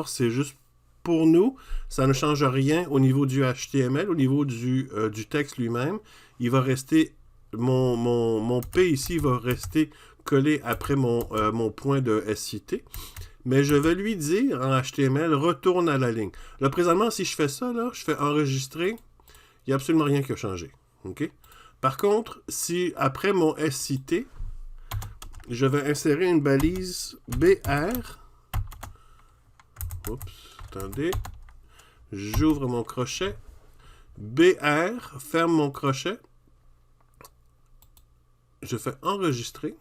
Speaker 1: C'est juste pour nous. Ça ne change rien au niveau du HTML, au niveau du texte lui-même. Il va rester, mon P ici va rester collé après mon point de SIT. Mais je vais lui dire en HTML, retourne à la ligne. Là, présentement, si je fais ça, là, je fais enregistrer, il n'y a absolument rien qui a changé. OK? Par contre, si après mon SIT, je vais insérer une balise BR. Oups, attendez. J'ouvre mon crochet. BR, ferme mon crochet. Je fais enregistrer.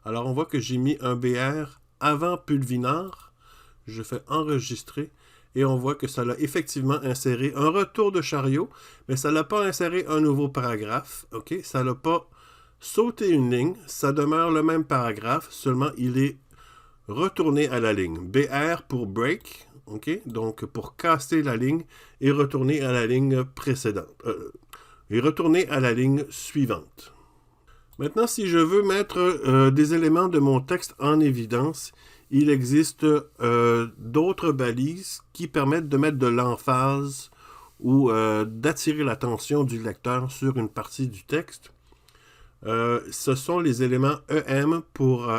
Speaker 1: Alors, on voit que j'ai mis un BR avant Pulvinar. Je fais enregistrer. Et on voit que ça l'a effectivement inséré un retour de chariot, mais ça ne l'a pas inséré un nouveau paragraphe. OK? Ça n'a pas sauté une ligne. Ça demeure le même paragraphe, seulement il est retourné à la ligne. BR pour break, OK? Donc pour casser la ligne et retourner à la ligne précédente. Et retourner à la ligne suivante. Maintenant, si je veux mettre des éléments de mon texte en évidence, il existe d'autres balises qui permettent de mettre de l'emphase ou d'attirer l'attention du lecteur sur une partie du texte. Ce sont les éléments EM pour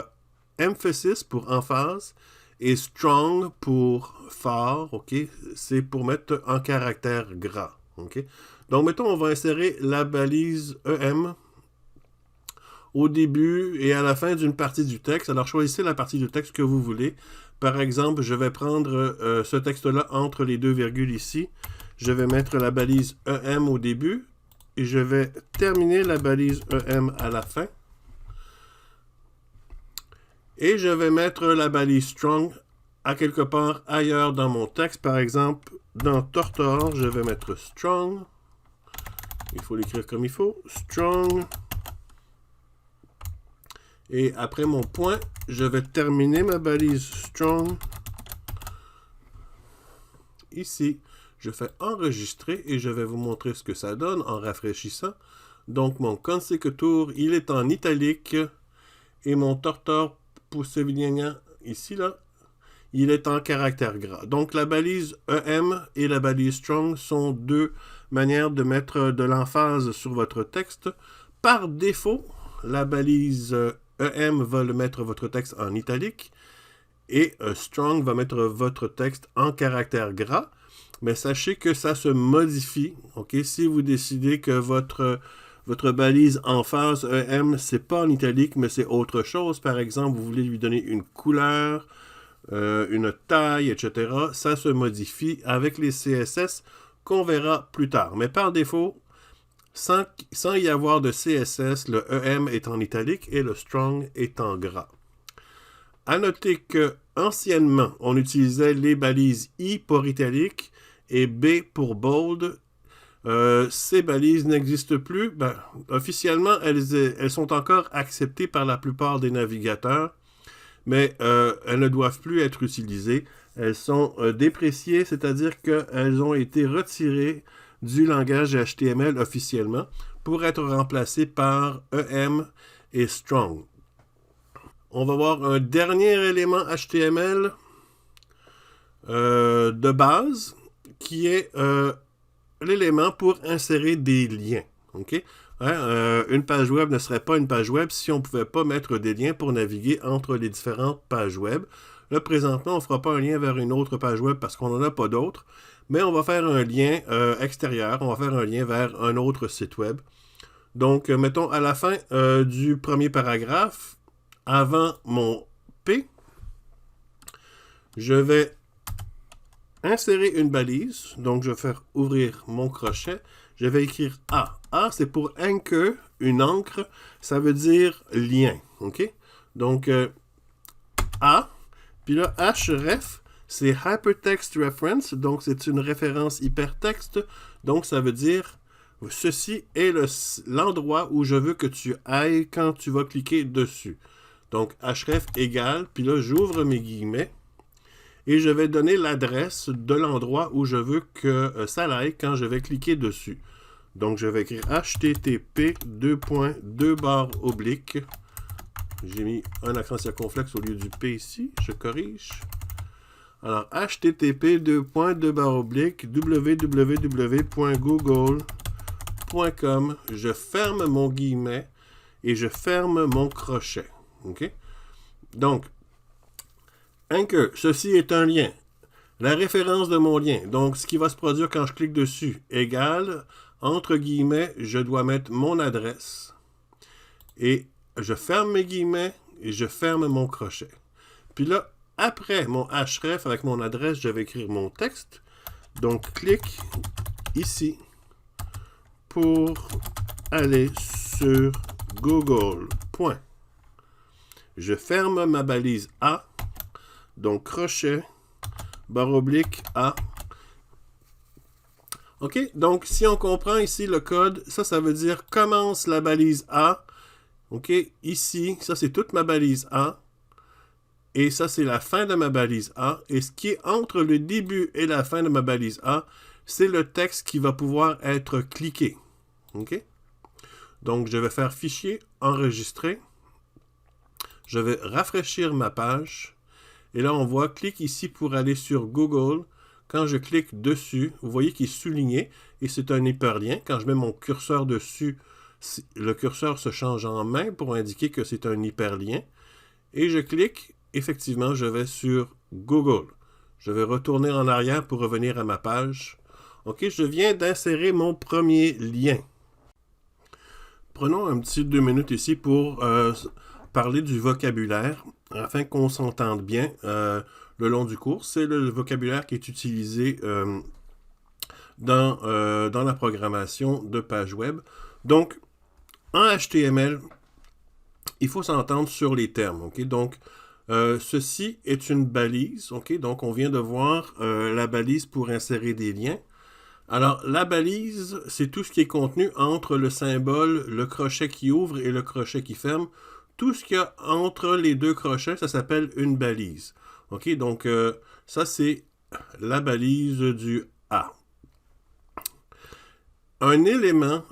Speaker 1: emphasis, pour emphase, et strong pour fort. Okay? C'est pour mettre en caractère gras. Okay? Donc, mettons, on va insérer la balise EM au début et à la fin d'une partie du texte. Alors, choisissez la partie du texte que vous voulez. Par exemple, je vais prendre ce texte-là entre les deux virgules ici. Je vais mettre la balise EM au début et je vais terminer la balise EM à la fin. Et je vais mettre la balise strong à quelque part ailleurs dans mon texte. Par exemple, dans Tortor, je vais mettre strong. Il faut l'écrire comme il faut. Strong. Et après mon point, je vais terminer ma balise strong. Ici, je fais enregistrer et je vais vous montrer ce que ça donne en rafraîchissant. Donc, mon consecutor, il est en italique et mon tortor poussevilignant, ici, là, il est en caractère gras. Donc, la balise EM et la balise strong sont deux manières de mettre de l'emphase sur votre texte. Par défaut, la balise EM va mettre votre texte en italique et strong va mettre votre texte en caractère gras. Mais sachez que ça se modifie. Okay? Si vous décidez que votre balise emphase EM, c'est pas en italique, mais c'est autre chose. Par exemple, vous voulez lui donner une couleur, une taille, etc. Ça se modifie avec les CSS qu'on verra plus tard. Mais par défaut, sans y avoir de CSS, le EM est en italique et le strong est en gras. À noter que anciennement, on utilisait les balises I pour italique et B pour bold. Ces balises n'existent plus. Ben, officiellement, elles sont encore acceptées par la plupart des navigateurs, mais elles ne doivent plus être utilisées. Elles sont dépréciées, c'est-à-dire qu'elles ont été retirées du langage HTML officiellement pour être remplacées par EM et Strong. On va voir un dernier élément HTML de base qui est l'élément pour insérer des liens. Okay? Une page web ne serait pas une page web si on ne pouvait pas mettre des liens pour naviguer entre les différentes pages web. Là, présentement, on ne fera pas un lien vers une autre page web parce qu'on n'en a pas d'autres, mais on va faire un lien extérieur, on va faire un lien vers un autre site web. Donc, mettons, à la fin du premier paragraphe, avant mon P, je vais insérer une balise. Donc, je vais faire ouvrir mon crochet. Je vais écrire A. A, c'est pour anchor, une encre. Ça veut dire lien. OK? Donc, A. Puis là, href, c'est Hypertext Reference. Donc, c'est une référence hypertexte. Donc, ça veut dire ceci est l'endroit où je veux que tu ailles quand tu vas cliquer dessus. Donc, href égale. Puis là, j'ouvre mes guillemets. Et je vais donner l'adresse de l'endroit où je veux que ça aille quand je vais cliquer dessus. Donc, je vais écrire http://. J'ai mis un accent circonflexe au lieu du P ici. Je corrige. Alors, http://www.google.com. Je ferme mon guillemet et je ferme mon crochet. OK? Donc, anchor, ceci est un lien. La référence de mon lien, donc ce qui va se produire quand je clique dessus, égale, entre guillemets, je dois mettre mon adresse. Et je ferme mes guillemets et je ferme mon crochet. Puis là, après mon href avec mon adresse, je vais écrire mon texte. Donc, clique ici pour aller sur Google. Point. Je ferme ma balise A. Donc, crochet, barre oblique, A. OK? Donc, si on comprend ici le code, ça veut dire commence la balise A. OK? Ici, ça, c'est toute ma balise A. Et ça, c'est la fin de ma balise A. Et ce qui est entre le début et la fin de ma balise A, c'est le texte qui va pouvoir être cliqué. OK? Donc, je vais faire fichier, enregistrer. Je vais rafraîchir ma page. Et là, on voit, clique ici pour aller sur Google. Quand je clique dessus, vous voyez qu'il est souligné et c'est un hyperlien. Quand je mets mon curseur dessus, le curseur se change en main pour indiquer que c'est un hyperlien. Et je clique, effectivement, je vais sur Google. Je vais retourner en arrière pour revenir à ma page. OK, je viens d'insérer mon premier lien. Prenons un petit 2 minutes ici pour parler du vocabulaire, afin qu'on s'entende bien le long du cours. C'est le vocabulaire qui est utilisé dans la programmation de pages web. Donc, en HTML, il faut s'entendre sur les termes. Okay? Donc, ceci est une balise. Okay? Donc, on vient de voir la balise pour insérer des liens. Alors, la balise, c'est tout ce qui est contenu entre le symbole, le crochet qui ouvre et le crochet qui ferme. Tout ce qu'il y a entre les deux crochets, ça s'appelle une balise. OK? Donc, ça, c'est la balise du A. Un élément,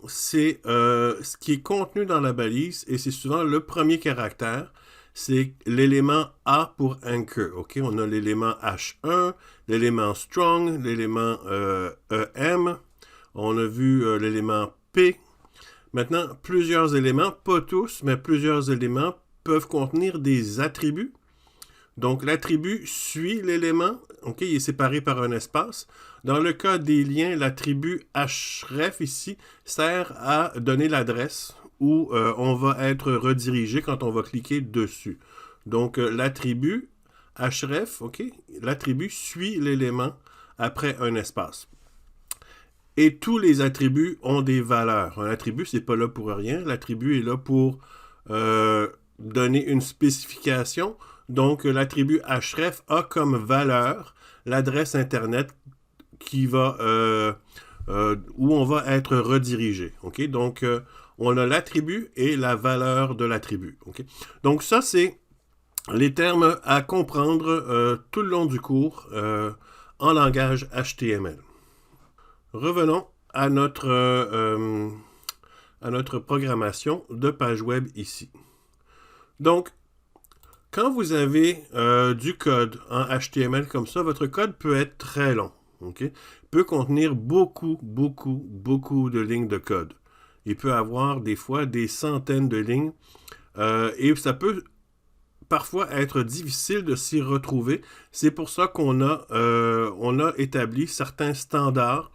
Speaker 1: c'est ce qui est contenu dans la balise et c'est souvent le premier caractère. C'est l'élément A pour anchor. OK? On a l'élément H1, l'élément strong, l'élément EM. On a vu l'élément P. Maintenant, plusieurs éléments, pas tous, mais plusieurs éléments peuvent contenir des attributs. Donc, l'attribut suit l'élément. OK? Il est séparé par un espace. Dans le cas des liens, l'attribut href ici sert à donner l'adresse où on va être redirigé quand on va cliquer dessus. Donc, l'attribut href, OK? L'attribut suit l'élément après un espace. Et tous les attributs ont des valeurs. Un attribut, c'est pas là pour rien. L'attribut est là pour donner une spécification. Donc, l'attribut href a comme valeur l'adresse Internet qui va, où on va être redirigé. Okay? Donc, on a l'attribut et la valeur de l'attribut. Okay? Donc, ça, c'est les termes à comprendre tout le long du cours en langage HTML. Revenons à notre programmation de page web ici. Donc, quand vous avez du code en HTML comme ça, votre code peut être très long. Okay? Il peut contenir beaucoup de lignes de code. Il peut avoir des fois des centaines de lignes et ça peut parfois être difficile de s'y retrouver. C'est pour ça qu'on a établi certains standards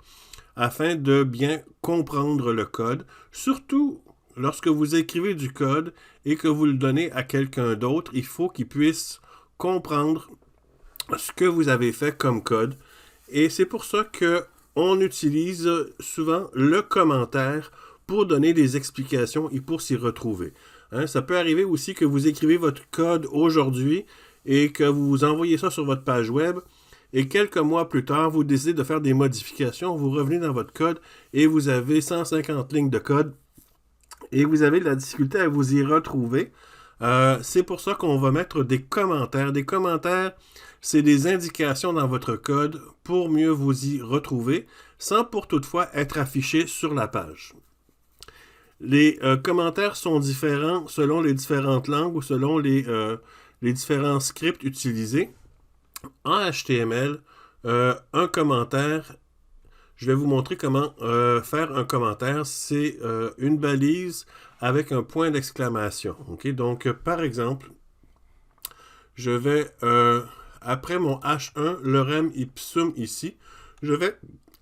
Speaker 1: afin de bien comprendre le code, surtout lorsque vous écrivez du code et que vous le donnez à quelqu'un d'autre, il faut qu'il puisse comprendre ce que vous avez fait comme code. Et c'est pour ça qu'on utilise souvent le commentaire pour donner des explications et pour s'y retrouver. Hein, ça peut arriver aussi que vous écrivez votre code aujourd'hui et que vous envoyez ça sur votre page web et quelques mois plus tard, vous décidez de faire des modifications, vous revenez dans votre code et vous avez 150 lignes de code et vous avez de la difficulté à vous y retrouver. C'est pour ça qu'on va mettre des commentaires. Des commentaires, c'est des indications dans votre code pour mieux vous y retrouver, sans pour toutefois être affichés sur la page. Les commentaires sont différents selon les différentes langues ou selon les différents scripts utilisés. En HTML, un commentaire, je vais vous montrer comment faire un commentaire. C'est une balise avec un point d'exclamation. Okay? Donc, par exemple, je vais, après mon H1, lorem ipsum ici, je vais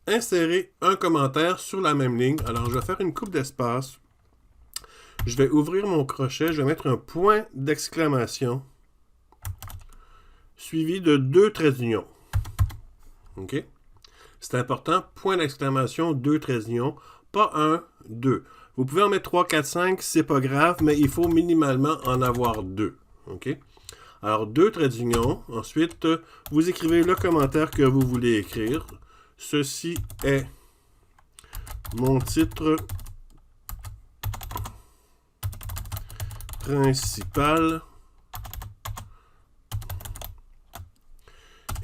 Speaker 1: insérer un commentaire sur la même ligne. Alors, je vais faire une coupe d'espace. Je vais ouvrir mon crochet, je vais mettre un point d'exclamation suivi de 2 traits d'union. OK? C'est important, point d'exclamation, 2 traits d'union, pas 1, 2. Vous pouvez en mettre 3, 4, 5, c'est pas grave, mais il faut minimalement en avoir 2. OK? Alors, 2 traits d'union. Ensuite, vous écrivez le commentaire que vous voulez écrire. Ceci est mon titre principal.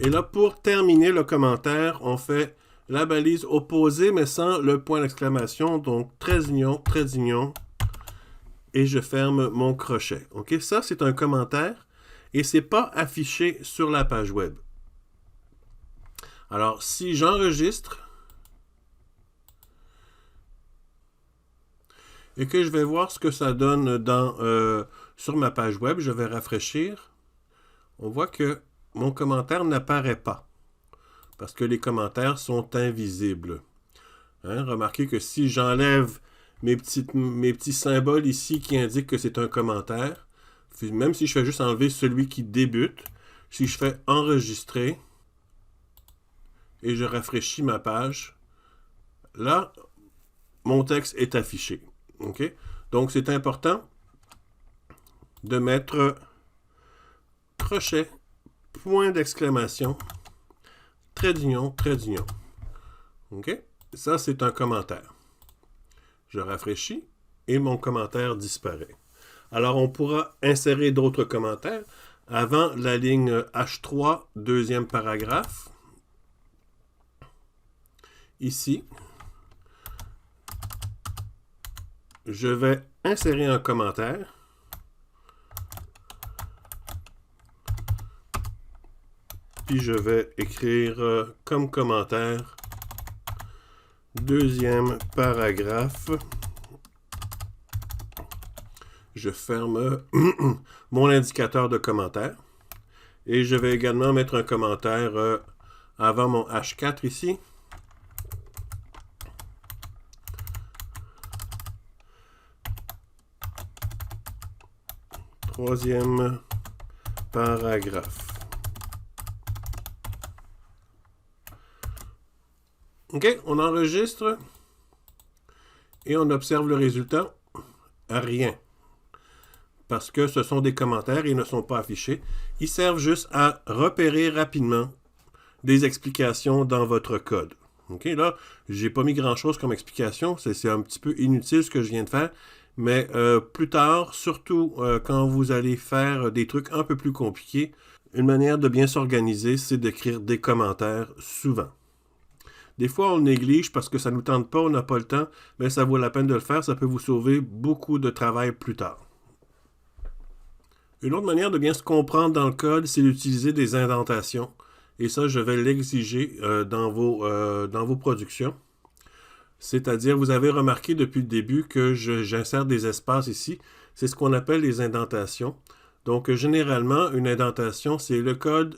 Speaker 1: Et là, pour terminer le commentaire, on fait la balise opposée, mais sans le point d'exclamation. Donc, trait d'union, et je ferme mon crochet. OK? Ça, c'est un commentaire et c'est pas affiché sur la page web. Alors, si j'enregistre et que je vais voir ce que ça donne sur ma page web, je vais rafraîchir. On voit que mon commentaire n'apparaît pas parce que les commentaires sont invisibles. Hein? Remarquez que si j'enlève mes petits symboles ici qui indiquent que c'est un commentaire, même si je fais juste enlever celui qui débute, si je fais enregistrer et je rafraîchis ma page, là, mon texte est affiché. Okay? Donc, c'est important de mettre crochet, point d'exclamation, trait d'union, trait d'union. OK? Ça, c'est un commentaire. Je rafraîchis et mon commentaire disparaît. Alors, on pourra insérer d'autres commentaires avant la ligne H3, deuxième paragraphe. Ici, je vais insérer un commentaire. Puis je vais écrire comme commentaire deuxième paragraphe. Je ferme mon indicateur de commentaire. Et je vais également mettre un commentaire avant mon H4 ici. Troisième paragraphe. OK, on enregistre et on observe le résultat. Rien. parce que ce sont des commentaires et ils ne sont pas affichés. Ils servent juste à repérer rapidement des explications dans votre code. OK, là, j'ai pas mis grand-chose comme explication. C'est un petit peu inutile ce que je viens de faire. Mais plus tard, surtout quand vous allez faire des trucs un peu plus compliqués, une manière de bien s'organiser, c'est d'écrire des commentaires souvent. Des fois, on le néglige parce que ça ne nous tente pas, on n'a pas le temps, mais ça vaut la peine de le faire. Ça peut vous sauver beaucoup de travail plus tard. Une autre manière de bien se comprendre dans le code, c'est d'utiliser des indentations. Et ça, je vais l'exiger dans vos productions. C'est-à-dire, vous avez remarqué depuis le début que j'insère des espaces ici. C'est ce qu'on appelle les indentations. Donc, généralement, une indentation, c'est le code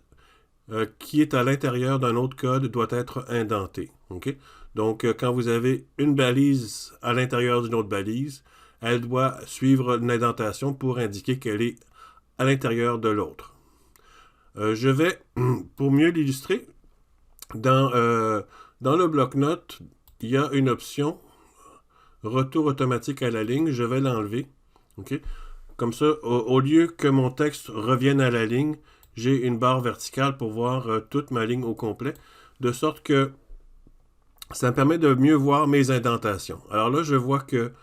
Speaker 1: qui est à l'intérieur d'un autre code doit être indenté. Okay? Donc, quand vous avez une balise à l'intérieur d'une autre balise, elle doit suivre une indentation pour indiquer qu'elle est à l'intérieur de l'autre. Je vais, pour mieux l'illustrer, dans le bloc-notes, il y a une option retour automatique à la ligne. Je vais l'enlever. Okay? Comme ça, au lieu que mon texte revienne à la ligne, j'ai une barre verticale pour voir toute ma ligne au complet, de sorte que ça me permet de mieux voir mes indentations. Alors là, je vois que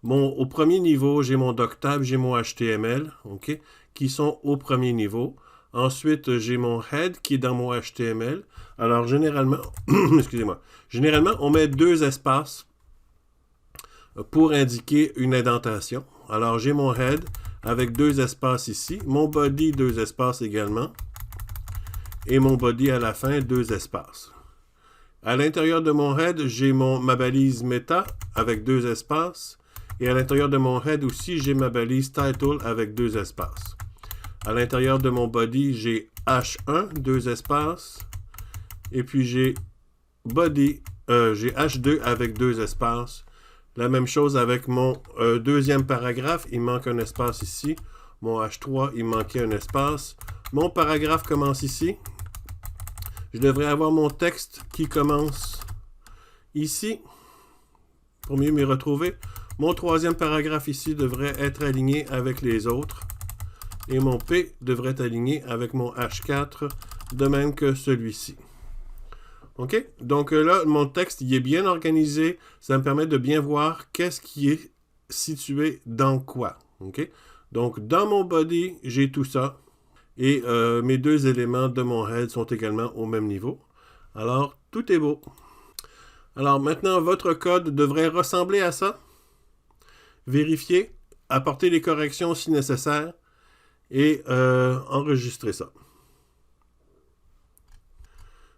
Speaker 1: au premier niveau, j'ai mon doctab, j'ai mon HTML, okay, qui sont au premier niveau. Ensuite, j'ai mon head qui est dans mon HTML. Alors, généralement, excusez-moi, généralement, on met 2 espaces pour indiquer une indentation. Alors, j'ai mon head avec 2 espaces ici, mon body, 2 espaces également, et mon body à la fin, 2 espaces. À l'intérieur de mon head, j'ai ma balise meta avec 2 espaces, et à l'intérieur de mon head aussi, j'ai ma balise title avec 2 espaces. À l'intérieur de mon body, j'ai H1, 2 espaces, et puis j'ai j'ai H2 avec 2 espaces. La même chose avec mon deuxième paragraphe, il manque un espace ici. Mon H3, il manquait un espace. Mon paragraphe commence ici. Je devrais avoir mon texte qui commence ici, pour mieux m'y retrouver. Mon troisième paragraphe ici devrait être aligné avec les autres. Et mon P devrait être aligné avec mon H4, de même que celui-ci. OK? Donc là, mon texte, il est bien organisé. Ça me permet de bien voir qu'est-ce qui est situé dans quoi. OK? Donc, dans mon body, j'ai tout ça. Et mes 2 éléments de mon head sont également au même niveau. Alors, tout est beau. Alors, maintenant, votre code devrait ressembler à ça. Vérifiez, apportez les corrections si nécessaire et enregistrez ça.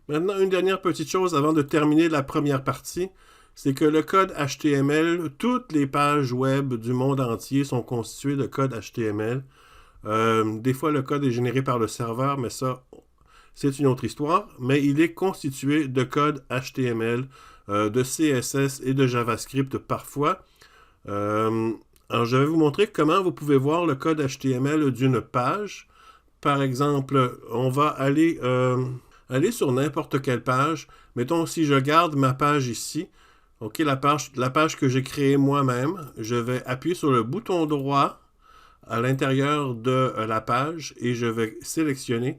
Speaker 1: Maintenant, une dernière petite chose avant de terminer la première partie, c'est que le code HTML, toutes les pages web du monde entier sont constituées de code HTML. Des fois, le code est généré par le serveur, mais ça, c'est une autre histoire. Mais il est constitué de code HTML, de CSS et de JavaScript parfois. Alors, je vais vous montrer comment vous pouvez voir le code HTML d'une page. Par exemple, on va aller sur n'importe quelle page. Mettons, si je garde ma page ici, OK, la page que j'ai créée moi-même, je vais appuyer sur le bouton droit à l'intérieur de la page et je vais sélectionner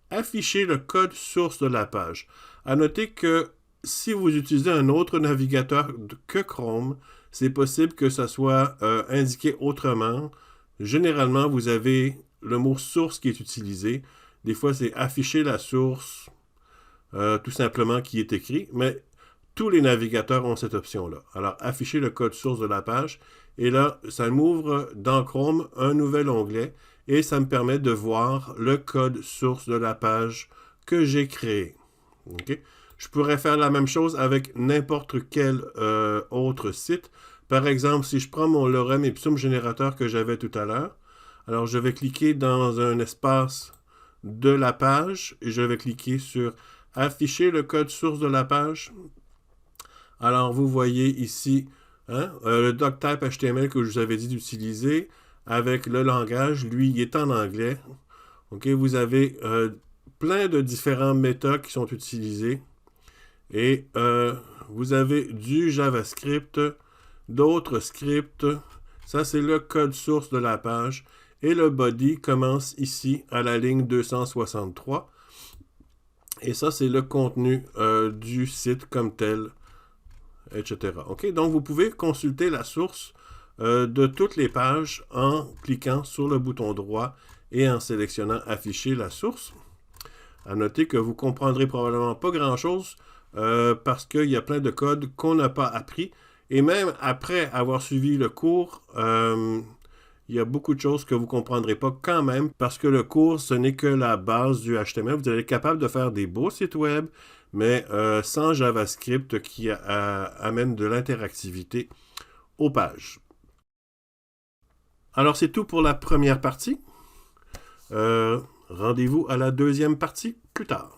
Speaker 1: afficher le code source de la page. À noter que si vous utilisez un autre navigateur que Chrome, c'est possible que ça soit indiqué autrement. Généralement, vous avez le mot source qui est utilisé. Des fois, c'est afficher la source, tout simplement, qui est écrit. Mais tous les navigateurs ont cette option-là. Alors, afficher le code source de la page. Et là, ça m'ouvre dans Chrome un nouvel onglet et ça me permet de voir le code source de la page que j'ai créé. Okay? Je pourrais faire la même chose avec n'importe quel autre site. Par exemple, si je prends mon lorem ipsum générateur que j'avais tout à l'heure, alors je vais cliquer dans un espace de la page et je vais cliquer sur afficher le code source de la page. Alors, vous voyez ici le doctype HTML que je vous avais dit d'utiliser avec le langage. Lui, il est en anglais. Okay, vous avez plein de différents méthodes qui sont utilisés. Et vous avez du JavaScript, d'autres scripts. Ça, c'est le code source de la page. Et le body commence ici à la ligne 263. Et ça, c'est le contenu du site comme tel, etc. OK? Donc, vous pouvez consulter la source de toutes les pages en cliquant sur le bouton droit et en sélectionnant « Afficher la source ». À noter que vous ne comprendrez probablement pas grand-chose parce qu'il y a plein de codes qu'on n'a pas appris. Et même après avoir suivi le cours, il y a beaucoup de choses que vous ne comprendrez pas quand même parce que le cours, ce n'est que la base du HTML. Vous allez être capable de faire des beaux sites web, mais sans JavaScript qui amène de l'interactivité aux pages. Alors, c'est tout pour la première partie. Rendez-vous à la deuxième partie plus tard.